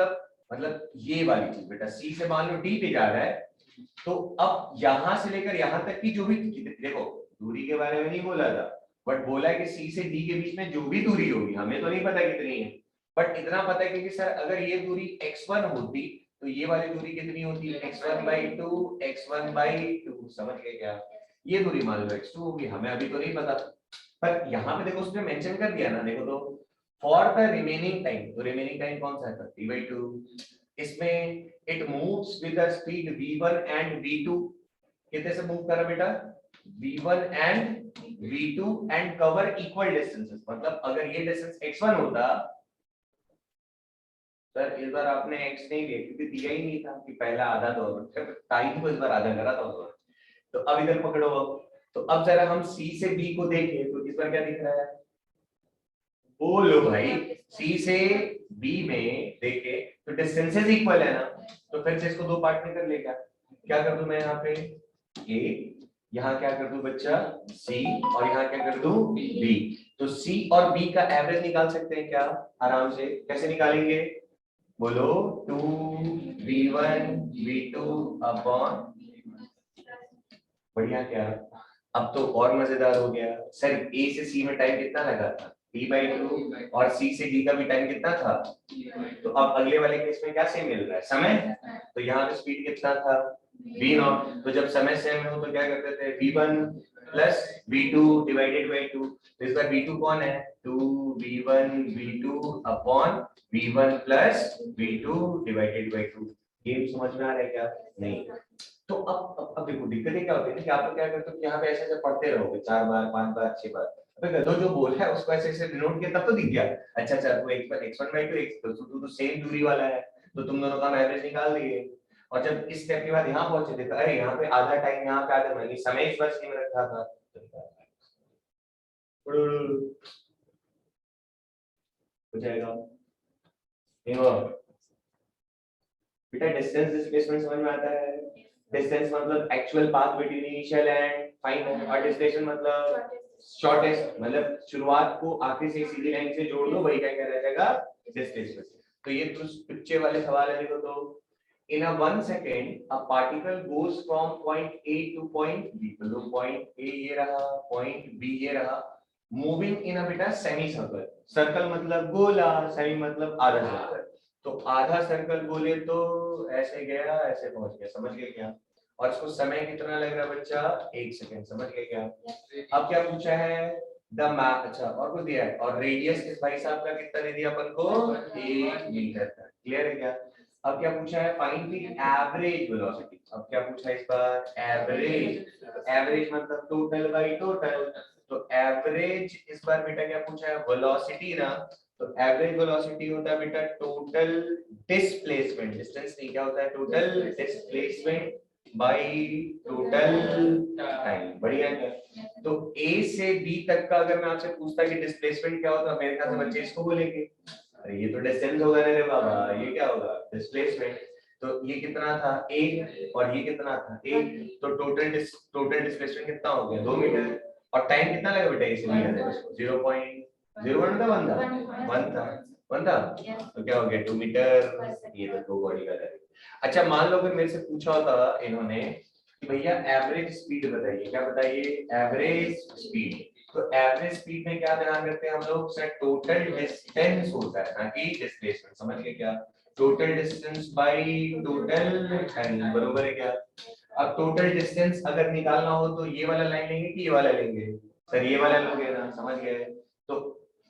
मतलब ये वाली चीज बेटा, c से मान लो d पे जा रहा है, तो अब यहां से लेकर यहां तक की जो भी, देखो दूरी के बारे में नहीं बोला था, बट बोला है कि सी से डी के बीच में जो भी दूरी होगी, हमें तो नहीं पता कितनी है, बट इतना पता है कि सर अगर ये दूरी x1 होती तो ये वाली दूरी कितनी होती? x1/2 x1/2, समझ गए क्या? ये दूरी मान लो x2 होगी, हमें अभी तो नहीं पता, पर यहाँ पे देखो उसने मेंशन कर दिया ना, देखो तो फॉर द रिमेनिंग टाइम, तो रिमेनिंग टाइम कौन सा है? t/2। इसमें it moves with the speed v1 and v2, कितने से मूव कर रहा बेटा? v1 and v2 and cover equal distances, मतलब अगर ये डिस्टेंस x1 होता, सर इस बार आपने x नहीं लिया क्योंकि दिया ही नहीं था कि पहला आधा दौर, टाइम को इस बार आधा करा था उसने। तो अब इधर पकड़ो, तो अब जरा हम c से b को देखें तो इस बार क्या दिख रहा है? बोलो भाई, c से b में देखे तो डिस्टेंसेस इक्वल है ना, तो फिर से इसको दो पार्ट में कर लेगा। क्या कर दूं मैं यहाँ पे? a, यहाँ क्या कर दूं बच्चा? c, और यहाँ क्या कर दूं? b। तो c और b का एवरेज निकाल सकते हैं क्या आराम से? कैसे निकालेंगे बोलो? 2v1 v2 अपॉन, बढ़िया क्या? अब तो और मजेदार हो गया सर, a से c में टाइम कितना लगा था? t/2, और c से d का भी टाइम कितना था? तो अब अगले वाले केस में क्या सेम मिल रहा है? समय। तो यहाँ पे स्पीड कितना था? v not. तो जब समय सेम हो तो क्या करते थे? v1 plus v2 divided by 2। तो इस बार v2 कौन है? 2v1 v2 upon v1 plus v2 divided by 2। ये समझ में आ रहा है क्या? नहीं। तो अब देखो दिक्कतें क्या होती है ना कि आप लोग क्या करते हो कि यहाँ पे ऐसे ऐसे पढ़ते रहोगे 4 बार 5 बार 6 बार, अबे गधो जो बोल है उसको ऐसे ऐसे डिनोट किया तब तो दिख गया। अच्छा अच्छा, वो x1/2 x तो सेम दूरी वाला है, तो तुम दोनों का एवरेज निकाल दिए। और जब इस स्टेप के बाद यहाँ पहुंचे थे, अरे यहाँ पे आधा टाइम, यहाँ पे आधा, मैंने समय इस बार सेम रखा था, हो जाएगा। नहीं वो बेटा डिस्टेंस डिस्प्लेसमेंट समझ में आता है? डिस्टेंस मतलब actual path between initial and final, और डिस्प्लेसमेंट मतलब शॉर्टेस्ट, मतलब शुरुआत को आखिरी से सीधी लाइन से जोड़ दो, वही क्या रह जाएगा? डिस्प्लेसमेंट। तो ये तो पिक्चर वाले सवाल है, देखो तो in a 1 second a particle goes from point A to point B, तो point A ये रहा, point B ये रहा, moving in a बेटा सेमी सर्कल, सर्कल मतलब गोला, सेमी मतलब आधा सर्कल, तो आधा सर्कल बोले तो ऐसे गया ऐसे पहुंच गया, समझ गए क्या? और इसको समय कितना लग रहा है बच्चा, 1 सेकंड, समझ गए क्या? अब क्या पूछा है, द मैप, अच्छा और कुछ दिया है, और रेडियस इस भाई साहब का कितना दे दिया अपन को, 1 मीटर का, क्लियर है क्या? अब क्या पूछा है, फाइंड द एवरेज वेलोसिटी, अब क्या पूछा है इस बार, एवरेज, एवरेज मतलब टोटल बाई टोटल, तो एवरेज इस बार बेटा क्या पूछा है, वेलोसिटी ना, तो एवरेज वेलोसिटी होता है बेटा टोटल डिस्प्लेसमेंट, डिस्टेंस नहीं, क्या होता है, total displacement by total time, बढ़िया क्या? तो A से B तक का अगर मैं आपसे पूछता कि डिस्प्लेसमेंट क्या होता है, मेरे ख्याल से बच्चे इसको बोलेंगे, अरे ये तो डिस्टेंस होगा ना रे बाबा, ये क्या होगा, डिस्प्लेसमेंट, तो ये कितना था 1 और ये कितना था 1, तो टोटल डिस्प्लेसमेंट कितना हो गया 2 मीटर, और टाइम कितना लगा बेटा इसे लिया है, 0.01 था, 1 था, तो क्या हो गया 2 मीटर, ये तो 2 बॉडी का है। अच्छा मान लो अगर मेरे से पूछा होता इन्होंने कि भैया एवरेज स्पीड बताइए, क्या बताइए, एवरेज स्पीड, तो एवरेज स्पीड में क्या ध्यान रखते हैं हम लोग, सर टोटल डिस्टेंस होता है ना कि डिस्प्लेसमेंट, समझ गए क्या, total distance by total time, बरोबर है क्या? अब टोटल डिस्टेंस अगर निकालना हो तो ये वाला लाइन लेंगे कि ये वाला लेंगे, सर ये वाला लोगे ना, समझ गए? तो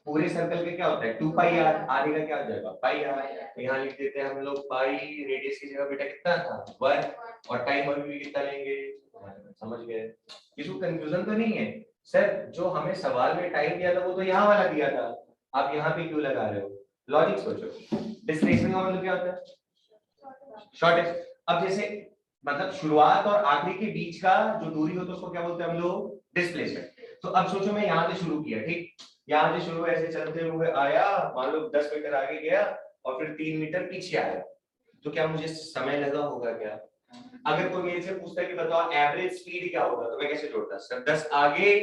पूरे सर्कल का क्या होता है 2 पाई आर, आर का क्या हो जाएगा पाई आर, तो यहाँ लिख देते हैं हम लोग पाई, रेडियस की जगह बेटा कितना था 1, और टाइम अभी भी कितना लेंगे, समझ गए? किसी कंफ्यूजन तो नहीं है? सर जो हमें सवाल में टाइम दिया था वो तो यहाँ वाला दिया था, आप यहाँ पे क्यों लगा रहे हो, लॉजिक सोचो, डिस्प्लेसमेंट का मतलब क्या होता है, शॉर्टेज, अब जैसे मतलब शुरुआत और आखिरी के बीच का जो दूरी हो तो उसको क्या बोलते हैं हम लोग, डिस्प्लेसमेंट। तो अब सोचो मैं यहाँ से शुरू किया, ठीक, यहाँ से शुरू ऐसे चलते हुए आया, मान लो 10 मीटर आगे गया और फिर 3 मीटर पीछे आया, तो क्या मुझे समय लगा होगा क्या? अगर कोई मेरे से पूछता है कि बताओ एवरेज स्पीड क्या होगा, तो मैं कैसे जोड़ता, सर 10 आगे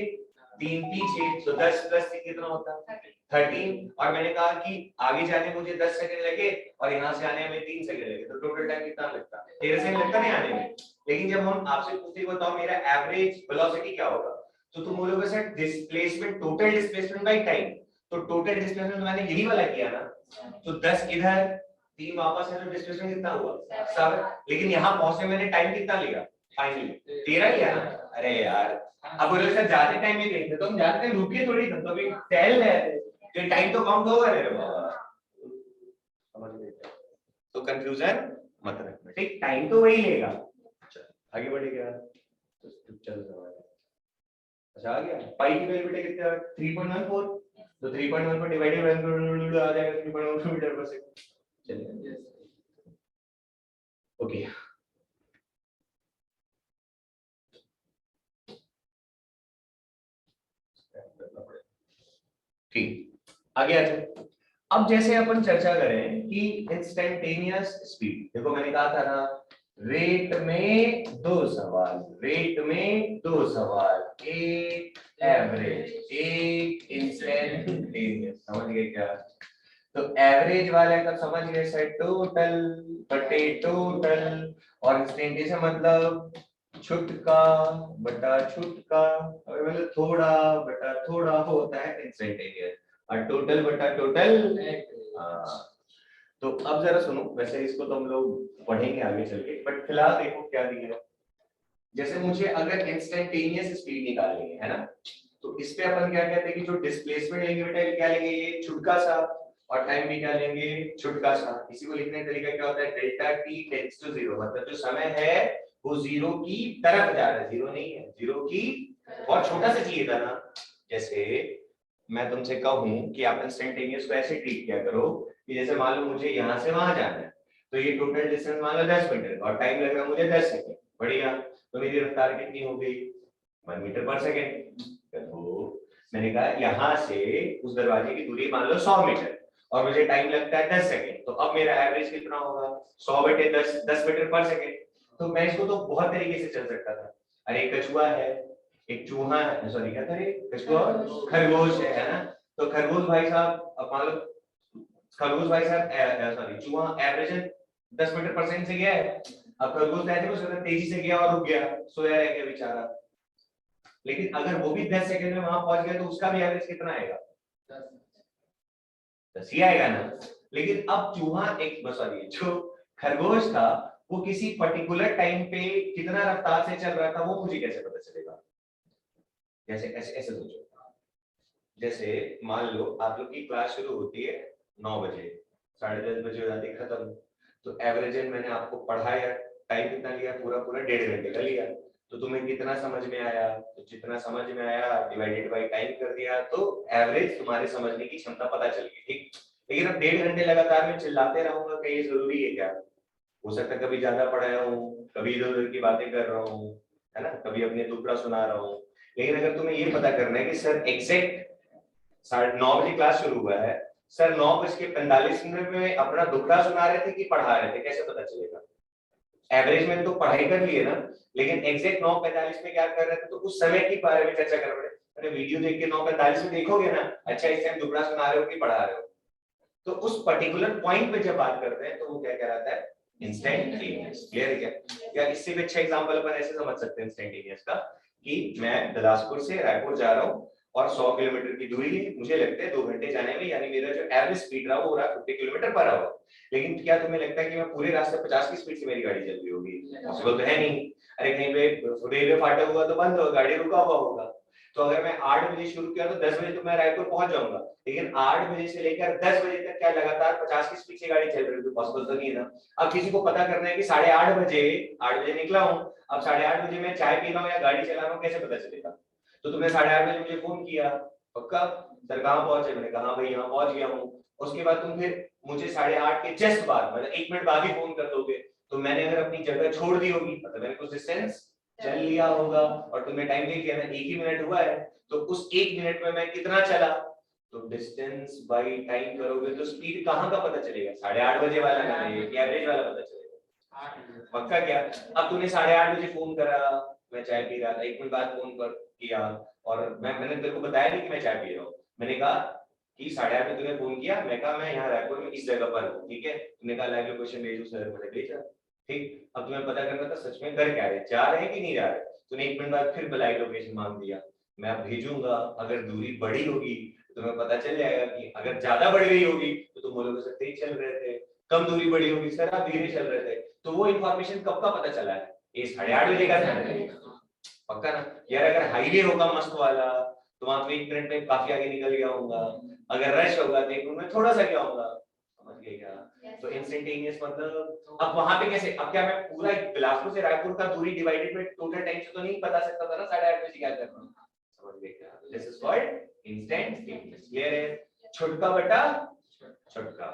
3 पीछे, तो 10 प्लस 3 कितना होता है 13, और मैंने कहा कि आगे जाने मुझे 10 सेकंड लगे और यहाँ से आने में 3 सेकंड लगे, तो टोटल टाइम कितना लगता, 13 सेकंड लगता नहीं आने में। लेकिन जब हम आपसे पूछते बताओ मेरा एवरेज वेलोसिटी क्या होगा, तो तुम बोलोगे sir displacement, total displacement by time, तो टोटल डिस्प्लेसमेंट मैंने यही वाला किया ना, तो 10 इधर 3 वापस है, तो डिस्प्लेसमेंट कितना हुआ 7, लेकिन यहाँ पहुंचने मैंने टाइम कितना लिया फाइनली 13 लिया ना, अरे यार अब बोले सर ज्यादा टाइम नहीं देखते, तो हम ज्यादा टाइम रुके थोड़ी थे, तो अभी टहल रहे थे, तो टाइम तो काउंट होगा रे बाबा, समझ गए? तो कंफ्यूजन मत रखना, ठीक, टाइम तो वही लेगा। अच्छा आगे बढ़ेगा, तो चल रहा है, अच्छा आ गया, पाई की वैल्यू बेटा कितना 3.14, तो 3.14 डिवाइडेड बाय आ जाएगा 3.14 मीटर पर सेकंड, चलिए ओके। ठीक आगे आ जाए। अब जैसे अपन चर्चा करें कि इंस्टेंटेनियस स्पीड, देखो मैंने कहा था ना रेट में 2 सवाल, रेट में 2 सवाल, एक एवरेज एक इंस्टेंटेनियस, समझ गए क्या? तो एवरेज वाले का समझ गए सर टोटल बटे टोटल, और इंस्टेंटेनियस मतलब छुटका बटा छुटका, मतलब थोड़ा बटा थोड़ा होता है इंस्टेंटेनियस, और टोटल बटा टोटल। तो अब जरा सुनो, वैसे इसको तो हम लोग पढ़ेंगे आगे चल के, बट फिलहाल देखो क्या दिया है। जैसे मुझे अगर इंस्टेंटेनियस स्पीड निकालनी है ना, तो इस पे अपन क्या कहते हैं कि जो डिस्प्लेसमेंट लेंगे बेटा क्या लेंगे, ये छुटका सा, और टाइम भी क्या लेंगे छुटका सा। इसी को लिखने का तरीका क्या होता है, डेल्टा टी टेंड्स टू 0, मतलब जो समय है वो 0 की तरफ जा रहा है, 0 नहीं है, 0 की बहुत छोटा सा चाहिए था ना। जैसे मैं तुमसे कहूं कि आप इंस्टेंटेनियस को ऐसे ट्रीट किया करो कि जैसे मान लो मुझे यहाँ से वहां जाना है, तो ये टोटल डिस्टेंस मान लो 10 मीटर और टाइम लग रहा है मुझे 10 सेकंड, बढ़िया, तो मेरी रफ्तार कितनी हो गई 1 मीटर पर सेकंड। तो मैंने कहा यहाँ से उस दरवाजे की दूरी मान लो 100 मीटर और मुझे टाइम लगता है 10 सेकंड, तो अब मेरा एवरेज कितना होगा 100 बटे 10, 10 मीटर पर सेकंड। तो मैं इसको तो बहुत तरीके से चल सकता था, अरे एक कछुआ है, एक चूहा है, सॉरी क्या था रे, कछुआ खरगोश है ना, तो खरगोश भाई साहब अब मान लो खरगोश भाई साहब सॉरी चूहा एवरेज 10 मीटर पर सेकंड से गया है, अब खरगोश ऐसे कुछ तेजी से गया और रुक गया, सोया रह गया बेचारा, लेकिन अगर वो भी 10 सेकंड में वहां पहुंच गया तो उसका भी एवरेज कितना आएगा 10 ही आएगा ना। लेकिन अब चूहा एक सॉरी जो खरगोश था वो किसी पर्टिकुलर टाइम पे कितना रफ्तार से चल रहा था वो मुझे कैसे पता चलेगा? जैसे ऐसे ऐसे सोचो, जैसे मान लो आप लोग की क्लास शुरू होती है 9 बजे, 10:30 बजे हो जाती है खत्म, तो एवरेज मैंने आपको पढ़ाया, टाइम कितना लिया? पूरा पूरा 1.5 घंटे का लिया। तो तुम्हें कितना समझ में आया? तो जितना समझ में आया डिवाइडेड बाय टाइम कर दिया, तो एवरेज तुम्हारे समझने की क्षमता पता चल गई, ठीक। लेकिन अब 1.5 घंटे लगातार मैं चिल्लाते रहूंगा कि ये जरूरी है क्या? हो सकता है कभी ज्यादा पढ़ाया हूँ, कभी इधर उधर की बातें कर रहा हूँ, है ना, कभी अपने दुखड़ा सुना रहा हूँ। लेकिन अगर तुम्हें ये पता करना है कि सर एग्जैक्ट 9:30 बजे क्लास शुरू हुआ है, सर 9:45 में अपना दुखड़ा सुना रहे थे कि पढ़ा रहे थे, कैसे पता चलेगा? एवरेज में तो पढ़ाई कर ली है ना, लेकिन एग्जैक्ट 9:45 में क्या कर रहे थे, तो उस समय के बारे में चर्चा कर रहे थे। अरे वीडियो देख के 9:45 में देखोगे ना, अच्छा इस टाइम दुखड़ा सुना रहे हो कि पढ़ा रहे हो, तो उस पर्टिकुलर पॉइंट पे जब बात करते हैं तो वो क्या कहलाता है? इंस्टेंटेनियस। क्लियर है क्या? या इससे भी अच्छा एग्जांपल अपन ऐसे समझ सकते हैं इंस्टेंटेनियस का, कि मैं बिलासपुर से रायपुर जा रहा हूँ और 100 किलोमीटर की दूरी है, मुझे लगता है 2 घंटे जाने में, यानी मेरा जो एवरेज स्पीड रहा वो हो रहा 50 किलोमीटर पर आवर। लेकिन क्या तुम्हें लगता है कि मैं पूरे रास्ते 50 की स्पीड से मेरी गाड़ी चल रही होगी? पॉसिबल तो है नहीं। अरे कहीं पे रेलवे फाटक हुआ तो बंद हो, गाड़ी रुका हुआ होगा। तो अगर मैं 8 बजे शुरू किया तो 10 बजे तो मैं रायपुर पहुंच जाऊंगा, लेकिन 8 बजे से लेकर 10 बजे तक क्या लगातार 50 की स्पीड से गाड़ी चल रही है? पॉसिबल तो नहीं है ना। अब किसी को पता करना है कि 8:30 बजे, 8 बजे निकला हूं, अब 8:30 बजे मैं चाय पी रहा हूं या गाड़ी चला रहा हूं, कैसे पता चलेगा? तो तुमने 8:30 बजे मुझे फोन किया, पक्का सर कहां पहुंचे? मैंने कहा भाई यहां पहुंच गया हूं। उसके बाद तुम फिर मुझे 8:30 के जस्ट बाद, मतलब 1 मिनट बाद ही फोन कर दोगे, तो मैंने अगर अपनी जगह छोड़ दी होगी, मतलब मैंने कुछ डिस्टेंस चल लिया होगा, और तुमने टाइम देख लिया ना 1 ही मिनट हुआ है, तो उस 1 मिनट में मैं कितना चला? तो डिस्टेंस बाय टाइम करोगे तो स्पीड कहां का पता चलेगा? 8:30 बजे वाला का नहीं, एवरेज वाला पता चलेगा। पक्का क्या? अब तूने 8:30 बजे फोन करा, मैं चाय पी रहा था, 1 मिनट बाद फोन कर किया, और मैंने तेरे को बताया नहीं कि मैं चाय पी रहा हूँ, मैंने कहा कि 8:30 बजे तूने फोन किया, मैं कहा मैं यहाँ रायपुर में इस जगह पर हूँ, ठीक है, तूने कहा लाइव लोकेशन भेजो सर, मैंने भेजा, ठीक। अब तुम्हें पता करना था सच में कर क्या रहे, जा रहे हैं कि नहीं जा रहे। तूने 1 मिनट बाद फिर लाइव लोकेशन मांग दिया, मैं अब भेजूंगा, अगर दूरी बड़ी होगी तो तुम्हें पता चल जाएगा, कि अगर ज्यादा बढ़ गई होगी तो तुम बोलोगे सर तेज चल रहे थे, कम दूरी बड़ी होगी सर आप धीरे चल रहे थे। तो वो इन्फॉर्मेशन कब का पता चला है? ये 8:30 बजे का था। पक्का ना यार? अगर हाईवे होगा मस्त वाला तो वहां पे 1 मिनट में काफी आगे निकल गया होगा, अगर रश होगा तो 1 मिनट में थोड़ा सा क्या होगा, समझ गए क्या? तो इंस्टेंटेनियस मतलब अब वहां पे कैसे, अब क्या मैं पूरा बिलासपुर से रायपुर का दूरी डिवाइडेड बाय टोटल टाइम से तो नहीं बता सकता था ना 8:30 बजे क्या करना, समझ गए क्या? This is called instantaneous. Clear है? छोटका बटा छोटका,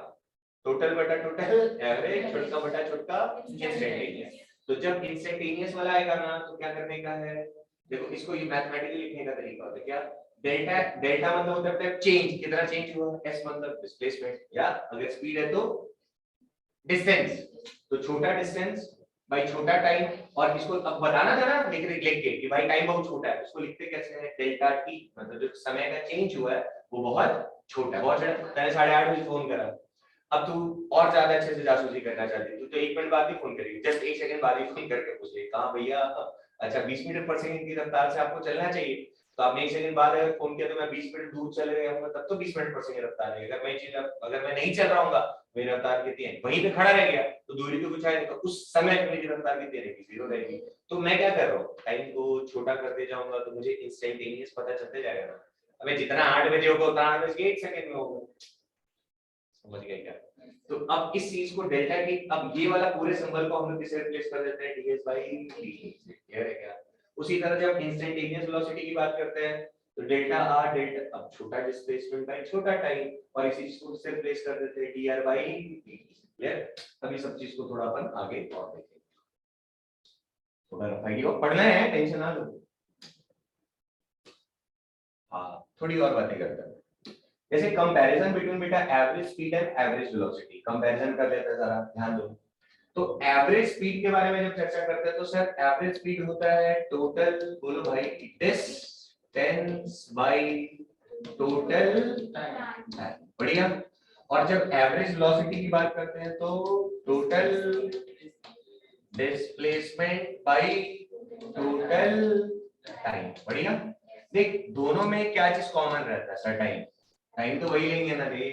टोटल बटा टोटल, एवरेज छोटका बटा छोटका, इंस्टेंटेनियस। तो जब इंस्टेंटेनियस वाला आएगा ना तो क्या करने का है? देखो इसको ये मैथमेटिकली लिखने का तरीका होता है क्या? डेल्टा, डेल्टा मतलब होता है चेंज, कितना चेंज हुआ, एस मतलब डिस्प्लेसमेंट, या अगर स्पीड है तो डिस्टेंस, तो छोटा डिस्टेंस भाई छोटा टाइम, और इसको अब बताना था ना लिख के कि भाई टाइम बहुत छोटा है, उसको लिखते कैसे हैं? डेल्टा टी, मतलब जो समय का चेंज हुआ है वो बहुत छोटा है, बहुत छोटा। मैंने 8:30 बजे फोन करा, अब तू और ज्यादा अच्छे से जासूसी करना चाहती है, तू तो 1 मिनट बाद ही फोन करेगी, जस्ट 1 सेकंड बाद ही फोन करके पूछ ले कहां भैया, अच्छा 20 मीटर पर सेकंड की रफ्तार से आपको चलना चाहिए, तो आपने 1 सेकंड बाद अगर फोन किया तो मैं 20 मिनट दूर चले गया हूँ, तब तो 20 मिनट पर सेकंड रफ्तार है। अगर मैं नहीं चल रहा हूँ, मेरी रफ्तार कितनी है, वहीं पे खड़ा रह गया तो दूरी तो कुछ है, तो उस समय मेरी रफ्तार कितनी रहेगी? 0 रहेगी। तो मैं क्या कर रहा हूँ, टाइम को छोटा करते जाऊंगा तो मुझे इंस्टेंटेनियस पता चलते जाएगा ना। अबे जितना 8 बजे होगा उतना 8 बज के 1 सेकंड में होगा, समझ गए क्या? तो अब इस चीज को डेल्टा की, अब ये वाला पूरे सिंबल को हम लोग किससे रिप्लेस कर देते हैं? ds by dt से। क्लियर है क्या? उसी तरह जब इंस्टेंटेनियस वेलोसिटी की बात करते हैं तो डेल्टा r, डेल्टा अब छोटा डिस्प्लेसमेंट बाय छोटा टाइम, और इसी चीज को किससे रिप्लेस कर देते हैं? dr by dt। क्लियर? अब ये सब चीज को थोड़ा अपन आगे और देखेंगे, थोड़ा रफाई पढ़ना है, टेंशन ना लो। हाँ थोड़ी और बातें करते हैं, जैसे कंपैरिजन बिटवीन बेटा average speed and average velocity, comparison कर लेते हैं, जरा ध्यान दो। तो एवरेज स्पीड के बारे में जब चर्चा करते हैं तो सर एवरेज स्पीड होता है टोटल, बोलो भाई, डिस्टेंस बाय टोटल टाइम, बढ़िया। और जब एवरेज वेलोसिटी की बात करते हैं तो total displacement by total time, बढ़िया। देख दोनों में क्या चीज कॉमन रहता है सर? टाइम, टाइम तो वही लेंगे ना रे,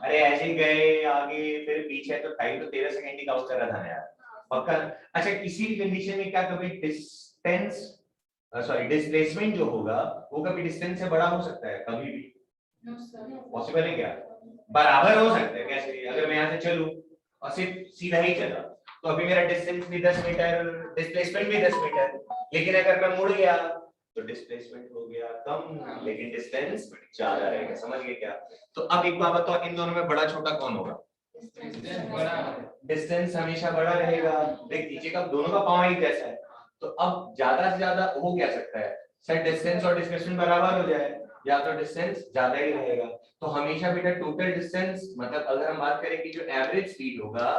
अरे ऐसे ही गए आगे फिर पीछे, तो टाइम तो 13 सेकंड ही काउंट कर रहा था ना यार, पक्का? अच्छा, किसी भी कंडीशन में क्या कभी डिस्टेंस डिस्प्लेसमेंट जो होगा वो कभी डिस्टेंस से बड़ा हो सकता है? कभी भी पॉसिबल है क्या? बराबर हो सकता है कैसे? अगर मैं यहाँ से चलूं और सिर्फ सीधा ही चला तो अभी मेरा डिस्टेंस भी 10 मीटर, डिस्प्लेसमेंट भी 10 मीटर, लेकिन अगर मैं मुड़ गया तो डिस्प्लेसमेंट हो गया कम लेकिन डिस्टेंस ज्यादा रहेगा। समझ गए क्या? तो अब एक बात बताओ, इन दोनों में बड़ा छोटा कौन होगा? डिस्टेंस हमेशा बड़ा रहेगा। देख नीचे का दोनों का पावर एक जैसा है, तो अब ज्यादा से ज्यादा हो क्या सकता है सर? डिस्टेंस और डिस्प्लेसमेंट बराबर हो जाए या तो डिस्टेंस ज्यादा ही रहेगा। तो हमेशा बेटा टोटल डिस्टेंस मतलब अगर हम बात करें कि जो एवरेज स्पीड होगा,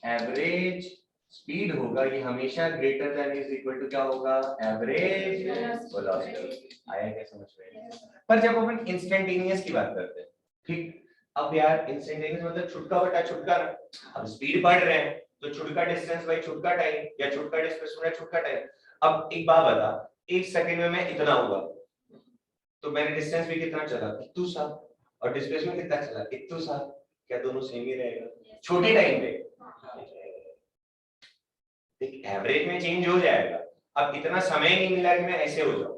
एवरेज स्पीड होगा ये हमेशा greater than is equal to क्या होगा? Average velocity. आया क्या समझ में? पर जब अपन इंस्टेंटेनियस की बात करते हैं, ठीक, अब यार इंस्टेंटेनियस मतलब छुटका बटा छुटका ना। अब स्पीड बढ़ रहे हैं तो छुटका डिस्टेंस बाई छुटका टाइम या छुटका डिस्प्लेसमेंट छुटका टाइम। अब एक बात बता, एक सेकंड में मैं इतना हुआ तो मैंने डिस्टेंस भी कितना चला? इतू सा, और डिस्प्लेसमेंट कितना चला? इतू सा। क्या दोनों सेम ही रहेगा छोटे टाइम पे? एक एवरेज में चेंज हो जाएगा। अब इतना समय नहीं मिला कि मैं ऐसे हो जाऊं।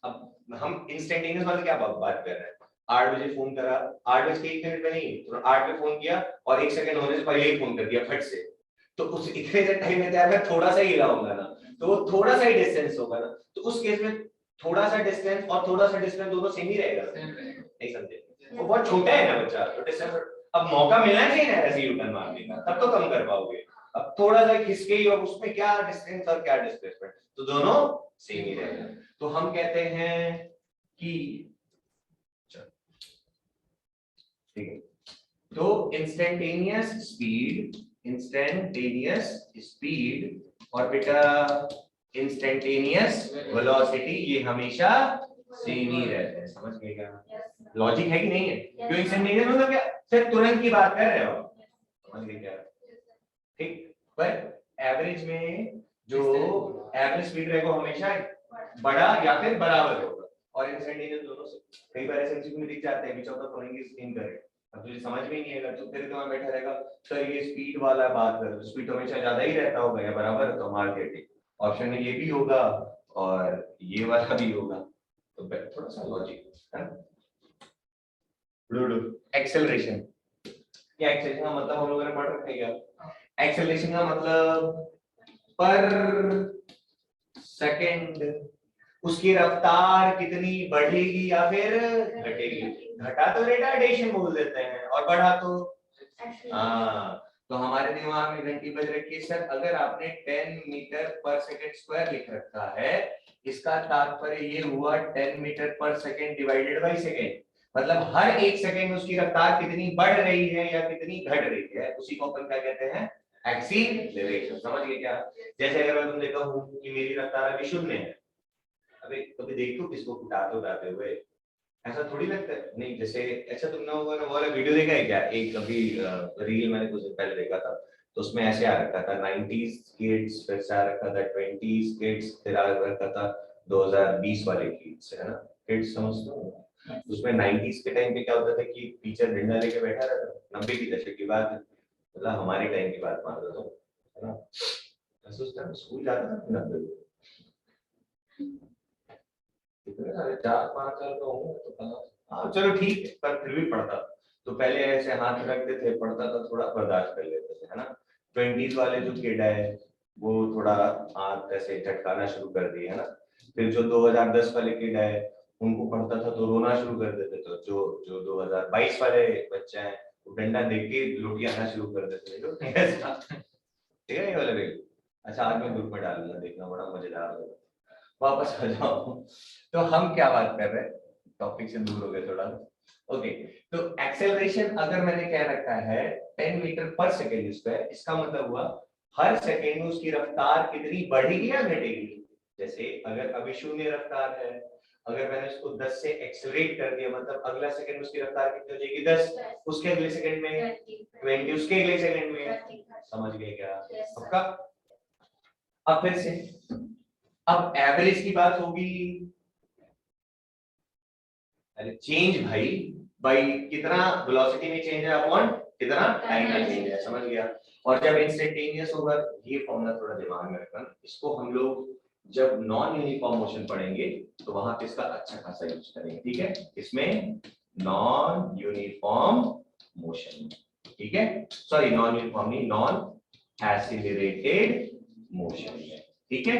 अब हम इंस्टेंटेनियस वाले क्या बात कर रहे हैं? 8 बजे फोन करा, 8 बजे 1 मिनट में नहीं, तो 8 पे फोन किया और 1 सेकंड होने से पहले ही फोन कर दिया फट से, तो उस इतने से टाइम में मैं थोड़ा सा ही हिलाऊंगा ना, तो वो थोड़ा सा ही डिस्टेंस होगा ना। तो उस केस में थोड़ा सा डिस्टेंस और थोड़ा सा डिस्टेंस दोनों सेम ही रहेगा। नहीं समझे? वो बहुत छोटा है ना बच्चा, तो डिस्टेंस अब मौका मिलना चाहिए ना ऐसे यू टर्न मारने का, तब तो कम कर पाओगे। अब थोड़ा सा खिसके ही और उसमें क्या डिस्टेंस और क्या डिस्प्लेसमेंट, तो दोनों सेम ही रहेगा। तो हम कहते हैं कि ठीक है, तो इंस्टेंटेनियस स्पीड और बेटा इंस्टेंटेनियस वेलोसिटी ये हमेशा सेम ही रहते हैं। समझ गए क्या? लॉजिक है कि नहीं है? क्यों इंस्टेंटेनियस मतलब क्या? सिर्फ तुरंत की बात कर रहे हो। समझ गए क्या? ठीक, पर एवरेज में जो एवरेज स्पीड रहेगा हमेशा बड़ा या फिर बराबर होगा, और इंस्टेंटेनियस दोनों से। कई बार ऐसे एमसीक्यू में दिख जाते हैं, which of the following is incorrect. अब तुझे समझ में ही नहीं आएगा तो फिर तुम्हें बैठा रहेगा सर ये स्पीड वाला बात कर, स्पीड हमेशा ज्यादा ही रहता होगा या बराबर है, तो मार के ठीक ऑप्शन में ये भी होगा और ये वाला भी होगा। तो थोड़ा सा लॉजिक है। एक्सेलरेशन, क्या एक्सेलरेशन का मतलब हम लोगों ने पढ़ रखा है क्या? एक्सेलरेशन का मतलब पर सेकंड उसकी रफ्तार कितनी बढ़ेगी या फिर घटेगी। घटा तो रिटार्डेशन बोल देते हैं और बढ़ा तो तो हमारे दिमाग में घंटी बज रखी है सर, अगर आपने 10 मीटर पर सेकंड स्क्वायर लिख रखा है, इसका तात्पर्य ये हुआ 10 मीटर पर सेकंड डिवाइडेड बाय सेकंड, मतलब हर एक सेकंड उसकी रफ्तार कितनी बढ़ रही है या कितनी घट रही है, उसी को अपन क्या कहते हैं? एक्सीलरेशन। समझ गए क्या? जैसे अगर मैं तुम देखा हूं कि मेरी रफ्तार अभी 0 है, अबे कभी देखो किसको उड़ाते हुए, ऐसा थोड़ी लगता है। नहीं, जैसे अच्छा तुमने वो वाला वीडियो देखा है क्या? एक अभी रील मैंने कुछ दिन पहले देखा था, तो उसमें ऐसे आ रखा था 90s किड्स, फिर से आ रखा था 20s किड्स, फिर आ रखा था 2020 वाले किड्स, है ना? किड्स समझते हो? उसमें 90s के टाइम पे क्या होता था कि टीचर डंडा लेके बैठा रहता था, 90 की दशक की बात है, मतलब हमारे टाइम की बात मान लो, है ना? स्कूल जाता था 90 कितने सारे 4-5 साल का हूँ तो हाँ चलो ठीक है, पर फिर भी पढ़ता। तो पहले ऐसे हाथ रखते थे, पढ़ता था, थोड़ा बर्दाश्त कर लेते थे, है ना? 20s वाले जो किड है वो थोड़ा हाथ ऐसे झटकाना शुरू कर दिए, है ना? फिर जो 2010 वाले किड है उनको पढ़ता था तो रोना शुरू कर देते थे। जो जो 2022 वाले बच्चे हैं वो डंडा देख के लुटिया आना शुरू कर देते थे। ठीक है ये वाला भी। अच्छा आज मैं ग्रुप में डालूंगा, देखना बड़ा मजेदार होगा। वापस आ जाओ। तो हम क्या बात कर रहे हैं? टॉपिक से दूर हो गए थोड़ा। ओके, तो एक्सेलरेशन अगर मैंने क्या रखा है 10 मीटर पर सेकेंड स्क्वायर, इसका मतलब हुआ हर सेकेंड में उसकी रफ्तार कितनी बढ़ेगी या घटेगी। जैसे अगर अभी 0 रफ्तार है, अगर मैंने उसको 10 से एक्सेलरेट कर दिया, मतलब अगला सेकंड में उसकी रफ्तार कितनी हो जाएगी? 10, उसके अगले सेकंड में 20, उसके अगले सेकंड में। समझ गए क्या? पक्का? अब फिर से अब एवरेज की बात होगी, अरे चेंज भाई, कितना वेलोसिटी में चेंज है अपॉन कितना टाइम लगेगा, समझ गया। और जब इंस्टेंटेनियस होगा, ये फॉर्मूला थोड़ा दिमाग में रखना, इसको हम लोग जब नॉन यूनिफॉर्म मोशन पढ़ेंगे तो वहां पे इसका अच्छा खासा यूज करेंगे, ठीक है। इसमें नॉन यूनिफॉर्म मोशन, ठीक है, सॉरी नॉन यूनिफॉर्म नहीं, नॉन एक्सीलरेटेड मोशन है, ठीक है।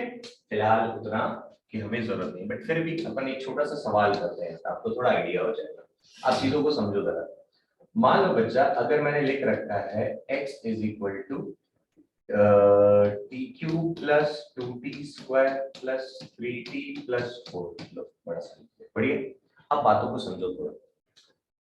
फिलहाल उतना कि हमें जरूरत नहीं, बट फिर भी अपन एक छोटा सा सवाल करते हैं, आपको थोड़ा आइडिया हो जाएगा। आप चीजों को समझो जरा। मान लो बच्चा, अगर मैंने लिख रखा है x is equal to T cube plus 2t square plus 3t plus 4, बड़ा सा बढ़िया। अब बातों को समझो थोड़ा।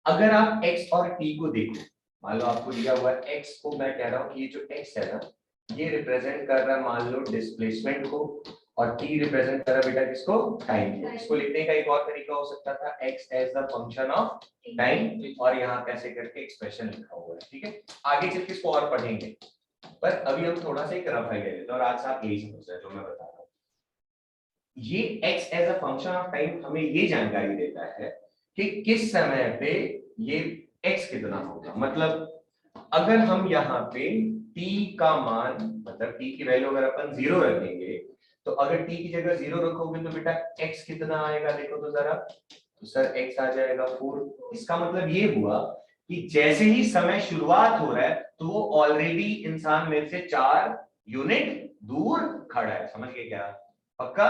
अगर आप x और t को देखो, मान लो आपको दिया हुआ है x को, मैं कह रहा हूँ कि ये जो x है ना, ये रिप्रेजेंट कर रहा है मान लो डिस्प्लेसमेंट को, और t रिप्रेजेंट कर रहा है बेटा किसको, टाइम को। इसको लिखने का एक और तरीका हो सकता था x as the function of time, और यहाँ कैसे करके एक्सप्रेशन लिखा हुआ है, ठीक है। आगे चल के इसको और पढ़ेंगे, पर अभी हम थोड़ा सा एक रफ आइडिया लेते हैं, और आज से आप यही समझ रहे हैं जो मैं बता रहा हूँ। ये x as a function of time हमें ये जानकारी देता है कि किस समय पे ये x कितना होगा। मतलब अगर हम यहाँ पे t का मान, मतलब t की वैल्यू अगर अपन 0 रखेंगे, तो अगर t की जगह 0 रखोगे तो बेटा x कितना आएगा, देखो तो जरा। तो सर x आ जाएगा 4। इसका मतलब ये हुआ कि जैसे ही समय शुरुआत हो रहा है तो वो ऑलरेडी इंसान मेरे से 4 यूनिट दूर खड़ा है, समझ गए क्या, पक्का।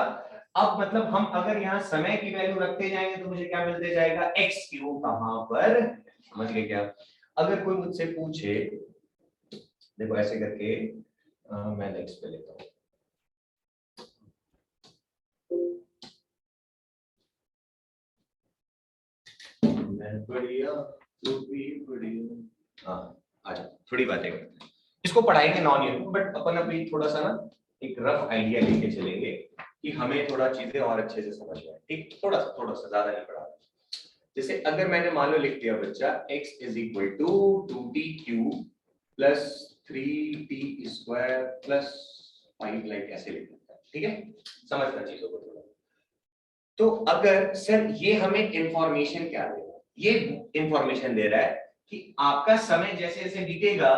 अब मतलब हम अगर यहाँ समय की वैल्यू रखते जाएंगे तो मुझे क्या मिलते जाएगा, x की वो कहां पर, समझ गए क्या। अगर कोई मुझसे पूछे, देखो ऐसे करके मैं नेक्स्ट पे लेता हूँ। मैं बढ़िया, तू भी बढ़िया। हाँ, आज थोड़ी बातें करते हैं, इसको पढ़ाएंगे नॉन यूनिट, बट अपन अभी थोड़ा सा ना एक रफ आइडिया लेके चलेंगे कि हमें थोड़ा चीजें और अच्छे से समझ में आए, ठीक। थोड़ा सा ज्यादा नहीं पढ़ा। जैसे अगर मैंने मान लो लिख दिया बच्चा x is equal to 2t cube plus 3t square plus 5, like ऐसे लिख देता है, ठीक है। समझना चीजों को थोड़ा। तो अगर सर ये हमें इंफॉर्मेशन क्या दे रहा है, ये इंफॉर्मेशन दे रहा है कि आपका समय जैसे जैसे बीतेगा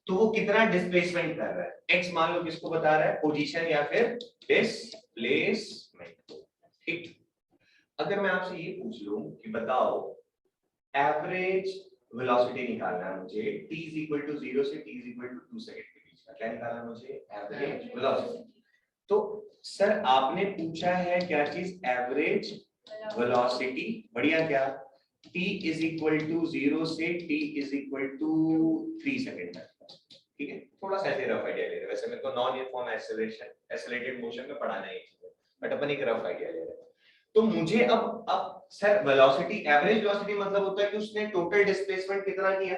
तो वो कितना डिस्प्लेसमेंट कर रहा है। x मान लो किसको बता रहा है, पोजीशन या फिर डिस्प्लेसमेंट, ठीक। अगर मैं आपसे ये पूछ लूं कि बताओ एवरेज वेलोसिटी निकालना है मुझे, t is equal to 0 से t is equal to 2 second के बीच का, क्या निकालना है मुझे, एवरेज वेलोसिटी। तो सर आपने पूछा है क्या चीज, एवरेज वेलोसिटी, बढ़िया। क्या t is equal to 0 से t is equal to 3 second तक, ठीक है। थोड़ा सा ऐसे रफ आइडिया ले रहे हैं, वैसे मेरे को नॉन यूनिफॉर्म एक्सेलरेटेड मोशन में पढ़ाना है ये चीजें, बट अपन एक रफ आइडिया ले रहे हैं। तो मुझे अब सर वेलोसिटी, एवरेज वेलोसिटी मतलब होता है कि उसने टोटल डिस्प्लेसमेंट कितना किया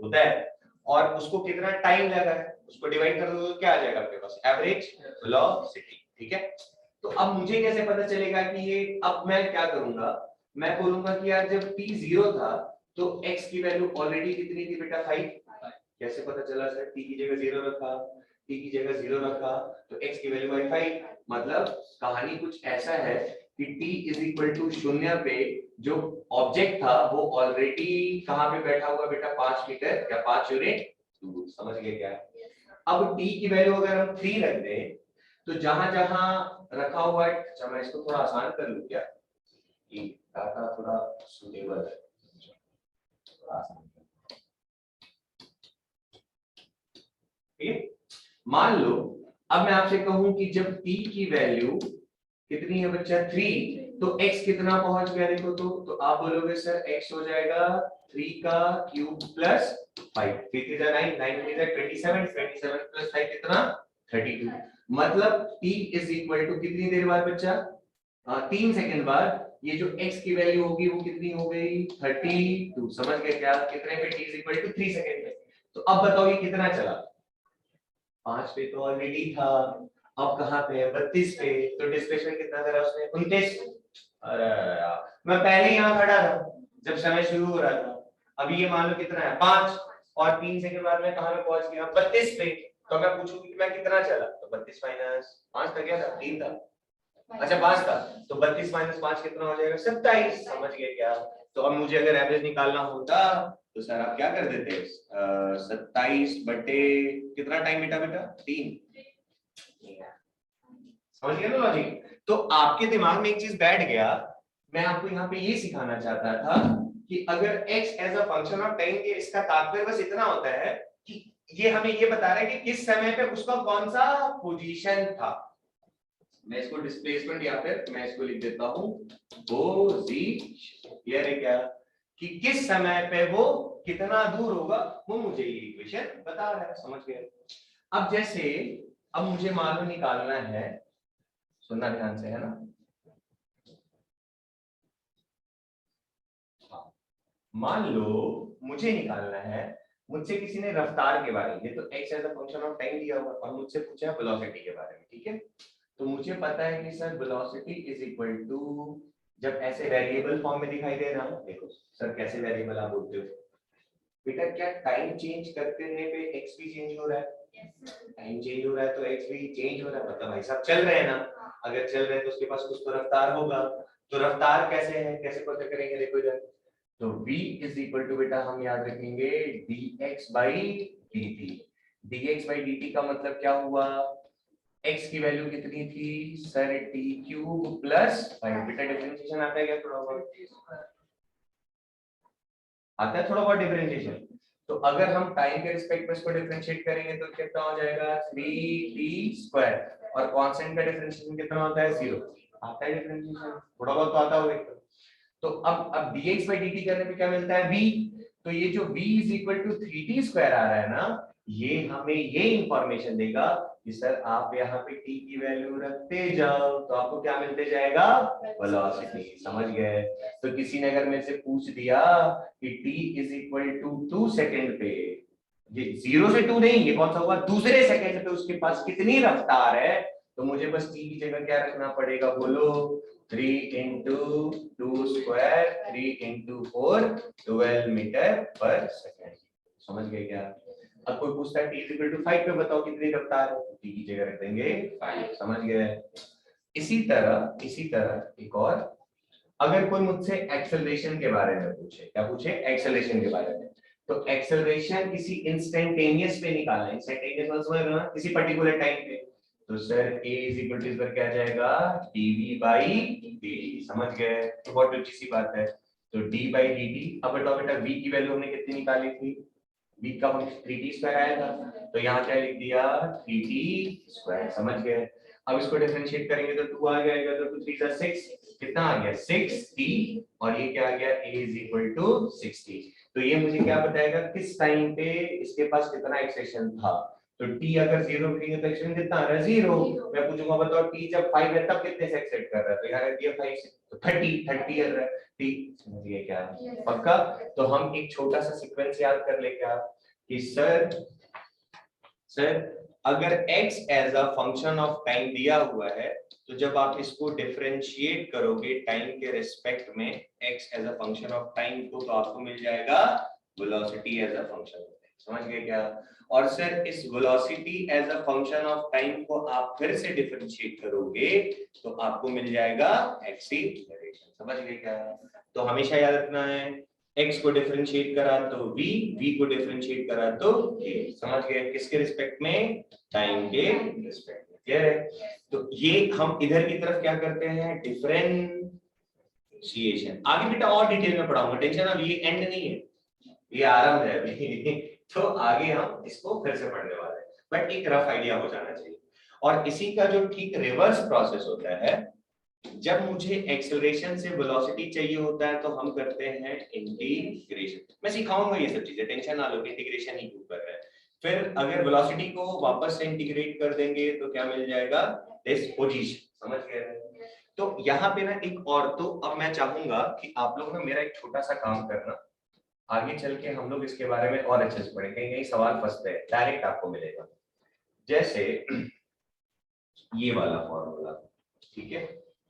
होता है और उसको कितना टाइम लगा है, उसको डिवाइड कर दो तो क्या आ जाएगा आपके पास, एवरेज वेलोसिटी, ठीक है। तो अब मुझे कैसे पता चलेगा कि ये, अब मैं क्या करूंगा, मैं बोलूंगा कि यार जब t 0 था तो x की वैल्यू ऑलरेडी कितनी थी बेटा, 5। कैसे पता चला सर, t की जगह 0 रखा, t की जगह 0 रखा तो x की वैल्यू आई 5। मतलब कहानी कुछ ऐसा है कि t इज इक्वल टू 0 पे जो ऑब्जेक्ट था वो ऑलरेडी कहां पे बैठा हुआ बेटा, 5 मीटर या 5 यूनिट दूर, समझ गए क्या। अब t की वैल्यू अगर हम 3 रख दें तो जहां जहां रखा हुआ है, अच्छा मैं इसको थोड़ा आसान कर लूं क्या, कि डाटा थोड़ा सुटेबल है, थोड़ा आसान, ठीक है। मान लो अब मैं आपसे कहूं कि जब t की वैल्यू कितनी है बच्चा, 3, तो x कितना पहुंच गया देखो तो आप बोलोगे सर x हो जाएगा 3 का क्यूब प्लस 5, 3 3 9, 9 27, 27 प्लस 5 कितना, 32। मतलब t इज इक्वल टू कितनी देर बाद बच्चा, 3 सेकंड बाद ये जो x की वैल्यू होगी वो कितनी हो गई, 32। समझ गए क्या, कितने पे, t is equal to 3 second में। तो अब बताओ ये कितना चला, 5 पे तो ऑलरेडी था, अब कहां पे है, 32 पे, तो डिस्प्लेसमेंट कितना करा उसने, 29। अरे यार मैं पहले यहां खड़ा था जब समय शुरू हो रहा था, अभी ये मान लो कितना है, 5, और 3 सेकंड बाद मैं कहां पे पहुंच गया, 32 पे। तो मैं पूछूंगी कि मैं कितना चला, तो 32 माइनस 5 था, क्या था, 3 था, अच्छा 5 था, तो 32 माइनस 5 कितना हो जाएगा, 27। समझ गए क्या। तो अब मुझे अगर एवरेज निकालना होता तो सर आप क्या कर देते, 27 बटे कितना टाइम बेटा, 3। समझ गए ना लॉजिक? तो आपके दिमाग में एक चीज बैठ गया, मैं आपको यहाँ पे ये सिखाना चाहता था कि अगर x as a function of time के, इसका तात्पर्य बस इतना होता है कि ये हमें ये बता रहा है कि किस समय पे उसका कौन सा पोजीशन था। मैं इसको डिस्प्लेसमेंट या फिर मैं इसको लिख देता हूं पोजीशन। क्लियर है क्या कि किस समय पे वो कितना दूर होगा, वो मुझे ये इक्वेशन बता रहा है। समझ गए? अब जैसे अब मुझे मान लो निकालना है, सुनना ध्यान से, है ना? मान लो मुझे निकालना है, मुझसे किसी ने रफ्तार के बारे में, ये तो x as a function of time दिया हुआ और मुझसे पूछा है वेलोसिटी के बारे में, ठीक है? तो मुझे पता है कि sir velocity is equal to, जब ऐसे वेरिएबल फॉर्म में दिखाई दे रहा है, देखो सर कैसे वेरिएबल आप बोलते हो बेटा, क्या टाइम चेंज करते रहने पे x भी चेंज हो रहा है? टाइम चेंज हो रहा है तो x भी चेंज हो रहा है, मतलब भाई साहब चल रहे हैं ना, अगर चल रहे हैं तो उसके पास कुछ तो रफ्तार होगा। तो रफ्तार कैसे है, कैसे पता करेंगे, देखो इधर, तो v इज इक्वल टू बेटा हम याद रखेंगे dx by dt। dx by dt का मतलब क्या हुआ, x की वैल्यू कितनी थी सर, t क्यूब प्लस 5। बेटा डिफरेंशिएशन आता है क्या, थोड़ा बहुत आता है, थोड़ा बहुत डिफरेंशिएशन। तो अगर हम टाइम के रिस्पेक्ट में इसको डिफरेंशिएट करेंगे तो कितना हो जाएगा 3t² और कांस्टेंट का डिफरेंशिएशन कितना होता है 0। आता है डिफरेंशिएशन, थोड़ा बहुत तो आता होगा। तो अब dx by dt करने पे क्या मिलता है v, तो ये जो v is equal to 3t² आ रहा है ना, ये हमें ये इंफॉर्मेशन देगा कि सर आप यहाँ पे t की वैल्यू रखते जाओ तो आपको क्या मिलते जाएगा, वेलोसिटी। समझ गए? तो किसी ने अगर मेरे से पूछ दिया कि t is equal to 2 second पे, ये 0 से 2 नहीं, ये कौन सा हुआ, दूसरे सेकेंड पे उसके पास कितनी रफ्तार है, तो मुझे बस t की जगह क्या रखना पड़ेगा, बोलो 3 into 2 square 3 into 4 12 metre per second. समझ गए क्या? अब कोई पूछता है t इक्वल टू 5 पे बताओ कितनी रफ्तार है, t की जगह रख देंगे 5। समझ गए? इसी तरह एक और, अगर कोई मुझसे एक्सेलरेशन के बारे में पूछे, क्या पूछे, एक्सेलरेशन के बारे में, तो एक्सेलरेशन किसी इंस्टेंटेनियस पे निकालना है, इंस्टेंटेनियस मतलब समझ रहे हो ना, किसी पर्टिकुलर टाइम पे, तो sir a is equal to इस पर क्या आ जाएगा dv बाई dt। समझ गए? तो बहुत अच्छी सी बात है। तो d बाई dt, अब बताओ बेटा v की वैल्यू हमने कितनी निकाली थी, v का फंक्शन 3t² आया था, तो यहाँ क्या लिख दिया 3t²। समझ गए? अब इसको डिफरेंशिएट करेंगे तो 2 आ जाएगा, तो 2 3 6, कितना आ गया 6t, और ये क्या आ गया a इज इक्वल टू 60। तो ये मुझे क्या बताएगा किस टाइम पे इसके पास कितना एक्सेशन था। तो t अगर 0 रखेंगे तो एक्सेशन कितना आ रहा है 0। मैं पूछूंगा बताओ t जब 5 है तब कितने से एक्सेट कर रहा है, तो यहाँ रख दिया 5 से, तो 30 कर रहा है t। समझिए क्या, पक्का? तो हम एक छोटा सा सीक्वेंस याद कर ले क्या, कि सर अगर x as a function of time दिया हुआ है, तो जब आप इसको डिफरेंशिएट करोगे टाइम के रिस्पेक्ट में x as a function of time को, तो आपको मिल जाएगा velocity as a function of time. समझ गए क्या? और सर इस velocity as a function of time को आप फिर से डिफरेंशिएट करोगे तो आपको मिल जाएगा एक्सीलरेशन। समझ गए क्या? तो हमेशा याद रखना है, x को डिफरेंशिएट करा तो v को डिफरेंशिएट करा तो a। समझ गए? किसके रिस्पेक्ट में, टाइम के रिस्पेक्ट में। क्लियर है? तो ये हम इधर की तरफ क्या करते हैं, डिफरेंशिएशन। आगे बेटा और डिटेल में पढ़ाऊंगा, टेंशन, अब ये एंड नहीं है, ये आरंभ है अभी। तो आगे हम इसको फिर से पढ़ने वाले हैं, बट एक रफ आइडिया हो जाना चाहिए। और इसी का जो ठीक रिवर्स प्रोसेस होता है, जब मुझे एक्सेलरेशन से वेलोसिटी चाहिए होता है तो हम करते हैं इंटीग्रेशन। मैं सिखाऊंगा ये सब चीजें, टेंशन ना लो, इंटीग्रेशन ही क्यों कर रहे हैं। फिर अगर वेलोसिटी को वापस से इंटीग्रेट कर देंगे तो क्या मिल जाएगा, दिस पोजीशन। समझ गए? तो यहाँ पे ना एक और, तो अब मैं चाहूंगा कि आप लोग ना मेरा एक छोटा सा काम करना, आगे चल के हम लोग इसके बारे में और अच्छे से पढ़ेंगे, कहीं कहीं सवाल फंसते हैं, डायरेक्ट आपको मिलेगा। जैसे ये वाला फॉर्मूला, ठीक है,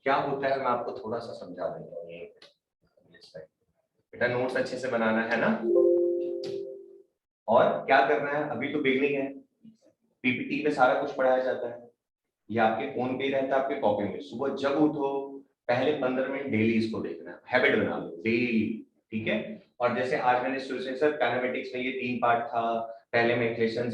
क्या होता है मैं आपको थोड़ा सा समझा देता हूँ। ये बेटा नोट्स अच्छे से बनाना है ना, और क्या करना है, अभी तो बिगनिंग है, पीपीटी में सारा कुछ पढ़ाया जाता है, ये आपके फोन पे ही रहता है, आपके कॉपी में। सुबह जब उठो पहले 15 मिनट डेली इसको देखना है, हैबिट बना लो डेली, ठीक है? और जैसे आज मैंने शुरू से सर काइनेमेटिक्स में ये 3 पार्ट था, पहले में एक्सेलेरेशन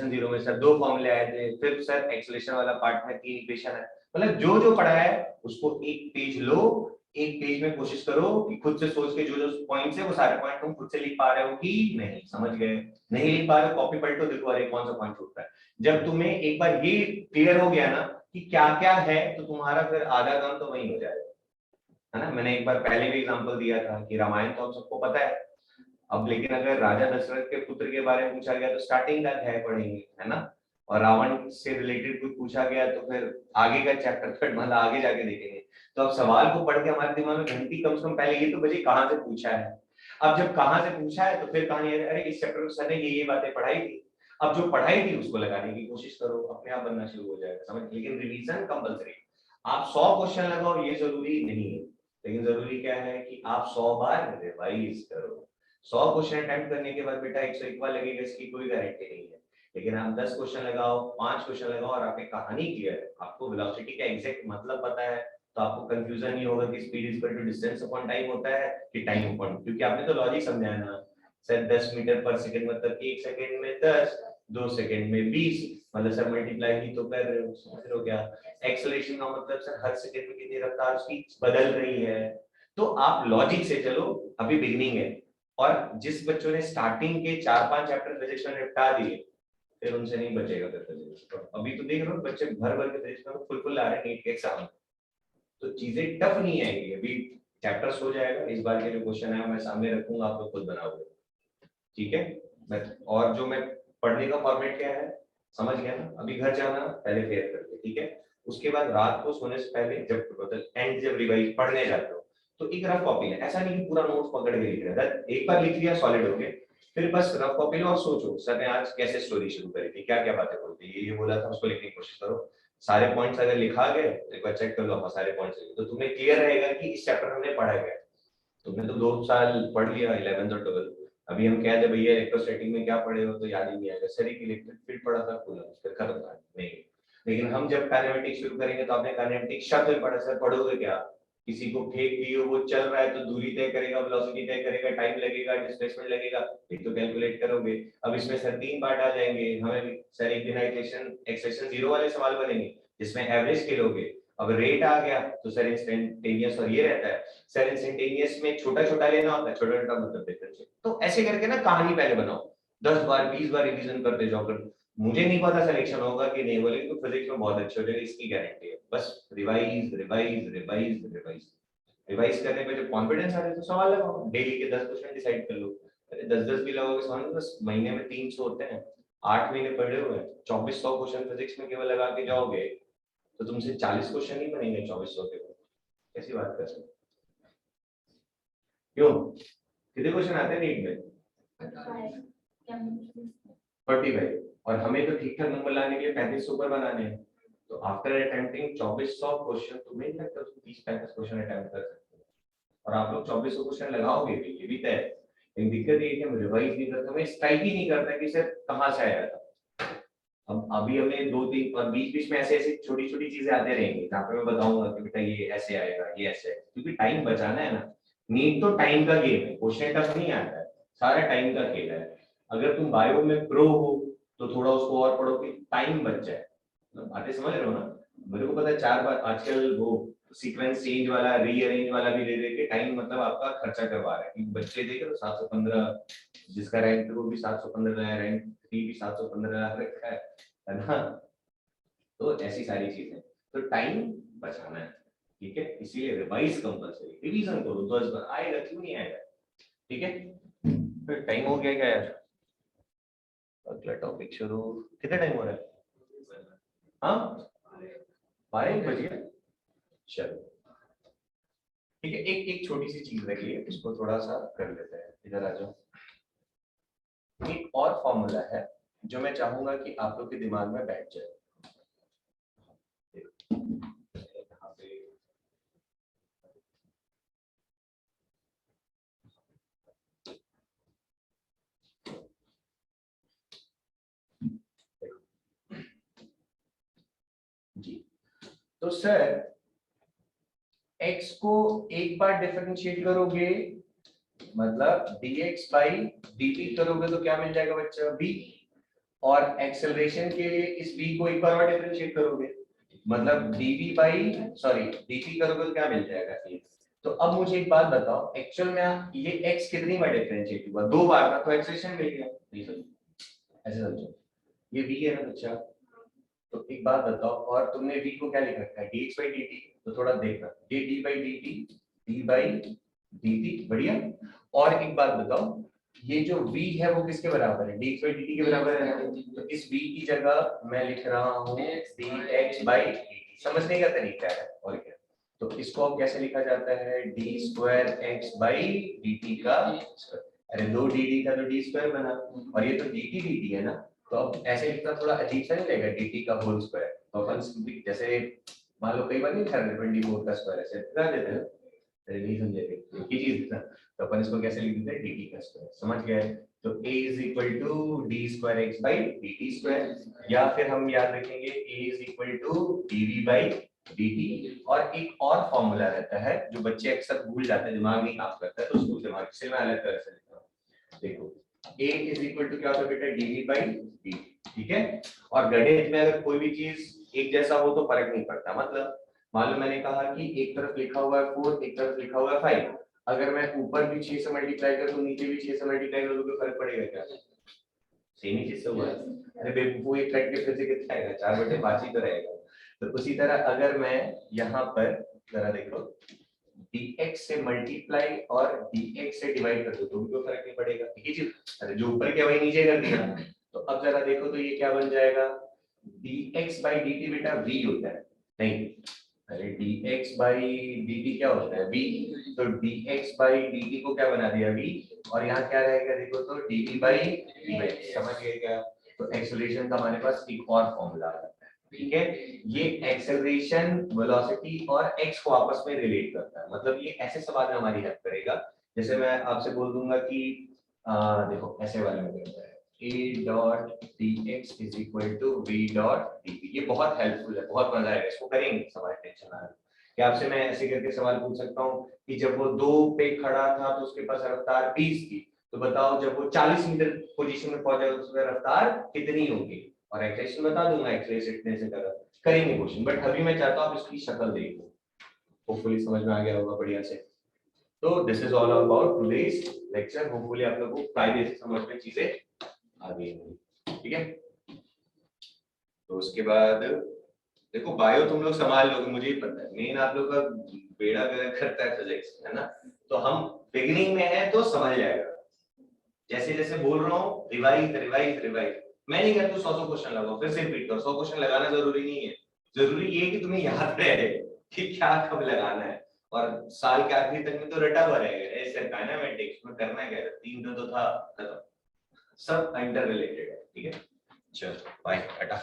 जीरो में सर 2 फॉर्मूले आए थे, फिर सर एक्सेलेरेशन वाला पार्ट है 3 इक्वेशन है। मतलब जो जो पढ़ा है उसको एक पेज लो, एक पेज में कोशिश करो कि खुद से सोच के जो जो पॉइंट्स है वो सारे पॉइंट तुम खुद से लिख पा रहे हो कि नहीं, समझ गए? नहीं लिख पा रहे हो कॉपी पलटो, देखो अरे कौन सा पॉइंट छूट रहा है। जब तुम्हें एक बार ये क्लियर हो गया ना कि क्या क्या है, तो तुम्हारा फिर आधा काम तो वही हो जाएगा, है ना। मैंने एक बार पहले भी एग्जांपल दिया था कि रामायण तो हम सबको पता है, अब लेकिन अगर राजा दशरथ के पुत्र के बारे में पूछा गया तो स्टार्टिंग का अध्याय पढ़ेंगे, है ना। और रावण से रिलेटेड कुछ पूछा गया तो फिर आगे का चैप्टर फिर मतलब आगे जाके देखेंगे। तो अब सवाल को पढ़ के हमारे दिमाग में घंटी कम से कम पहले ये तो बजे कहाँ से पूछा है। अब जब कहाँ से पूछा है तो फिर कहानी अरे इस चैप्टर में सर ने ये बातें पढ़ाई थी, अब जो पढ़ाई थी उसको लगाने की कोशिश करो, अपने आप बनना शुरू हो जाएगा समझ। लेकिन रिवीजन कंपलसरी, आप 100 क्वेश्चन लगाओ ये जरूरी नहीं है, लेकिन जरूरी क्या है कि आप 100 बार रिवाइज करो। 100 क्वेश्चन अटेम्प्ट करने के बाद बेटा 101 बार लगेगा इसकी कोई गारंटी नहीं है, लेकिन आप 10 क्वेश्चन लगाओ, 5 क्वेश्चन लगाओ और आपकी कहानी क्लियर है, आपको वेलोसिटी का एग्जैक्ट मतलब पता है, तो आपको कंफ्यूजन नहीं होगा कि speed is equal to distance upon time होता है कि टाइम अपॉन, क्योंकि आपने तो लॉजिक समझाया ना सर। 10 मीटर पर सेकंड मतलब 1 सेकंड में 10, 2 सेकंड में 20, मतलब सर मल्टीप्लाई ही तो कर रहे हो, समझ रहे हो क्या? एक्सेलरेशन का मतलब सर हर सेकंड में कितनी रफ्तार उसकी बदल रही है। तो आप लॉजिक से चलो, अभी बिगिनिंग है। और जिस बच्चों ने स्टार्टिंग के 4-5 चैप्टर फिजिक्स में निपटा दिए, फिर उनसे नहीं बचेगा फिर फिजिक्स। तो अभी तो देख रहे हो बच्चे भर भर के फिजिक्स में फुल आ रहे हैं नीट के एग्जाम, तो चीजें टफ नहीं आएगी, अभी चैप्टर्स हो जाएगा। इस बार के जो क्वेश्चन है मैं सामने रखूंगा, आप लोग खुद बनाओगे, ठीक है। और जो मैं पढ़ने का फॉर्मेट क्या है समझ गया ना। अभी घर जाना पहले फेयर करके, ठीक है। उसके बाद रात को सोने से पहले जब मतलब एंड जब रिवाइज पढ़ने जाते हो तो एक रफ कॉपी है, ऐसा नहीं कि पूरा नोट्स पकड़ के लिख रहे हैं, एक बार लिख लिया सॉलिड हो गए, फिर बस रफ कॉपी लो और सोचो सर ने आज कैसे स्टोरी शुरू करी थी, क्या क्या बातें बोलती, ये बोला था, उसको लिखने की कोशिश करो। सारे पॉइंट्स अगर लिखा गए तो एक बार चेक कर लो, हाँ सारे पॉइंट्स तो तुम्हें क्लियर रहेगा कि इस चैप्टर हमने पढ़ा गया। तुमने तो 2 साल पढ़ लिया 11th और 12th, अभी हम कह दे भैया इलेक्ट्रोस्टैटिक में क्या पढ़े हो तो याद ही नहीं आएगा, सर एक इलेक्ट्रिक फील्ड पढ़ा था पूरा फिर खत्म था नहीं। लेकिन हम जब काइनेमेटिक्स शुरू करेंगे तो आपने काइनेमेटिक्स शब्द में पढ़ा, सर पढ़ोगे क्या? किसी को फेंक दियो वो चल रहा है तो दूरी तय करेगा, वेलोसिटी तय करेगा, टाइम लगेगा, डिस्प्लेसमेंट लगेगा, एक तो कैलकुलेट करोगे। अब इसमें सर 3 पार्ट आ जाएंगे, हमें सर एक दिन एक्सेलेरेशन जीरो वाले सवाल बनेंगे जिसमें एवरेज के लोगे। अब रेट आ गया तो सर इंस्टेंटेनियस और ये रहता है, सर इंस्टेंटेनियस में छोटा छोटा लेना होता है, छोटा छोटा मतलब डिफरेंशियल। तो ऐसे करके ना कहानी पहले बनाओ, 10 बार 20 बार रिवीजन करते जाओ। कर मुझे नहीं पता सिलेक्शन होगा कि नहीं बोले तो फिजिक्स में बहुत अच्छे हो जाएगा, इसकी गारंटी है। बस revise revise revise revise revise करने पे जब कॉन्फिडेंस आ जाए तो सवाल लगाओ, डेली के 10 क्वेश्चन डिसाइड कर लो। अरे 10-10 भी लगाओगे समझ लो, बस महीने में 300 होते हैं, 8 महीने पढ़े हुए हैं, 2400 क्वेश्चन फिजिक्स में केवल लगा के जाओगे तो तुमसे 40 क्वेश्चन नहीं बनेंगे 2400 के। कैसी बात कर सकते? क्यों? कितने क्वेश्चन आते हैं नीट में? 45, और हमें तो ठीक ठाक नंबर लाने के लिए 35 ऊपर बनाने हैं। तो आफ्टर अटेम्प्टिंग 2400 क्वेश्चन, तुम्हें नहीं लगता तुम 30-35 क्वेश्चन अटेम्प्ट कर सकते हो? और आप लोग 2400 क्वेश्चन लगाओगे भी, ये भी तय है। लेकिन दिक्कत ये है कि हम रिवाइज नहीं करते, हमें स्ट्राइक ही नहीं करता कि सर कहाँ से आया था। अब अभी हमें 2-3 और बीच बीच में ऐसे ऐसे छोटी छोटी चीजें आते रहेंगी जहाँ पे मैं बताऊंगा कि बेटा ये ऐसे आएगा, ये ऐसे आएगा, क्योंकि टाइम बचाना है ना। नीट तो टाइम का गेम है, क्वेश्चन टफ नहीं आता है, सारा टाइम का खेल है। अगर तुम बायो में प्रो हो तो थोड़ा उसको और पढ़ो कि टाइम बच जाए, बातें समझ रहे हो ना। मेरे को पता है 4 बार आजकल वो सीक्वेंस चेंज वाला रीअरेंज वाला भी दे दे के टाइम मतलब आपका खर्चा करवा रहा है, क्योंकि बच्चे देख रहे हो 715, जिसका रैंक वो भी 715 है, रैंक 3 भी 715 रखा है ना। तो ऐसी सारी चीजें, तो टाइम बचाना है, ठीक है। इसीलिए रिवाइज कंपलसरी, रिवीजन करो 10 बार, आएगा क्यों नहीं आएगा, ठीक है। फिर टाइम हो गया क्या यार? अगला टॉपिक शुरू, कितना टाइम हो रहा है? हाँ 12 बज गया, चलो ठीक है। एक एक छोटी सी चीज रखिए, इसको थोड़ा सा कर लेते हैं, इधर आ जाओ। एक और फॉर्मूला है जो मैं चाहूंगा कि आप लोग के दिमाग में बैठ जाए। जी, तो सर x को एक बार डिफरेंशिएट करोगे मतलब dx by dt करोगे तो क्या मिल जाएगा बच्चा v, और एक्सेलरेशन के लिए इस v को एक बार और डिफरेंशिएट करोगे मतलब dv by सॉरी dt करोगे तो क्या मिल जाएगा ये। तो अब मुझे एक बात बताओ, एक्चुअल में ये x कितनी बार डिफरेंशिएट हुआ, 2 बार ना, तो एक्सेलरेशन मिल गया। नहीं समझो, ऐसे समझो, ये v है ना बच्चा, तो एक बात बताओ, और तुमने v को क्या लिख रखा है dx by dt, तो थोड़ा देखना dt by dt, d by dt, बढ़िया। और एक बात बताओ, ये जो v है वो किसके बराबर है, dx by dt के बराबर है ना, तो इस v की जगह मैं लिख रहा हूँ dx by dt, समझने का तरीका है और क्या। तो इसको अब कैसे लिखा जाता है, d square x by dt का स्क्वायर, अरे दो dd का तो d स्क्वायर बना, और ये तो dt dt है ना, तो अब ऐसे लिखना थोड़ा अजीब सा नहीं लगेगा, dt का होल स्क्वायर, तो अपन जैसे मान लो कई बार नहीं लिखा 24 का स्क्वायर ऐसे लिख देते हैं, अरे नहीं समझे थे एक ही चीज था, तो अपन इसको कैसे लिख देते हैं dt का स्क्वायर, समझ गए। तो a is equal to d square x by dt square, या फिर हम याद रखेंगे a is equal to dv by dt, और एक और फॉर्मूला रहता है जो बच्चे अक्सर भूल जाते हैं, दिमाग नहीं काम करता है, तो उसको दिमाग से मैं अलग तरह से लिखता हूँ। देखो a इज इक्वल टू क्या होता है बेटा, dv बाई dt, ठीक है। और गणित में अगर कोई भी चीज एक जैसा हो तो फर्क नहीं पड़ता, मतलब मान लो मैंने कहा कि एक तरफ लिखा हुआ है 4, एक तरफ लिखा हुआ है 5, अगर मैं ऊपर भी 6 से मल्टीप्लाई कर दूं, नीचे भी 6 से मल्टीप्लाई कर दूं, तो फर्क पड़ेगा क्या, सेम ही चीज से हुआ है। अरे बेवकूफ, एक काट के फिर से कितना आएगा, 4/5 ही तो रहेगा। तो उसी तरह अगर मैं यहाँ पर जरा देखो dx से मल्टीप्लाई और dx से डिवाइड कर दो तो भी कोई फर्क नहीं पड़ेगा, एक ही चीज, अरे जो ऊपर क्या वही नीचे कर दिया। तो अब जरा देखो तो ये क्या बन जाएगा, dx by dt बेटा v होता है, नहीं अरे dx by dt क्या होता है v, तो dx by dt को क्या बना दिया v, और यहाँ क्या रहेगा देखो तो dv by dt, समझ गए क्या। तो एक्सेलरेशन का हमारे पास एक और फॉर्मूला आ जाता है, ठीक है। ये एक्सेलरेशन वेलोसिटी और x को आपस में रिलेट करता है, मतलब ये ऐसे सवाल में हमारी हेल्प करेगा, जैसे मैं आपसे बोल दूंगा कि देखो ऐसे वाले में करता है a dot dx is equal to v dot dv, ये बहुत हेल्पफुल है, बहुत मजा आएगा, इसको करेंगे सवाल, टेंशन ना लो। क्या आपसे मैं ऐसे करके सवाल पूछ सकता हूँ कि जब वो 2 पे खड़ा था तो उसके पास रफ्तार 20 थी, तो बताओ जब वो 40 मीटर पोजीशन में पहुंचा तो उसकी रफ्तार कितनी होगी, और एक्सप्रेशन बता दूंगा, एक्सप्रेशन इतने से करेंगे क्वेश्चन, बट अभी मैं चाहता हूँ आप इसकी शक्ल देखो, होपफुली समझ में आ गया होगा बढ़िया से। तो this is all about today's lecture, hopefully आप लोगों को कायदे से समझ में चीजें आ गई होंगी, ठीक है। तो उसके बाद देखो बायो तुम लोग संभाल लोगे, मुझे ही पता है, मेन आप लोग का बेड़ा गर्क करता है फिजिक्स, है ना, तो हम बिगिनिंग में है तो समझ जाएगा, जैसे जैसे बोल रहा हूँ रिवाइज रिवाइज रिवाइज, मैं नहीं कहता 100 क्वेश्चन लगाओ फिर से रिपीट करो, 100 क्वेश्चन लगाना जरूरी नहीं है, जरूरी ये कि तुम्हें याद रहे कि क्या कब लगाना है, और साल के आखिरी तक में तो रटा हुआ रहेगा, ऐसे काइनेमेटिक्स में करना क्या है, 3 तो था खत्म, सब इंटर रिलेटेड है, ठीक है। चलो बाय, टाटा।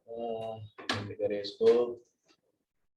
बंद करें इसको।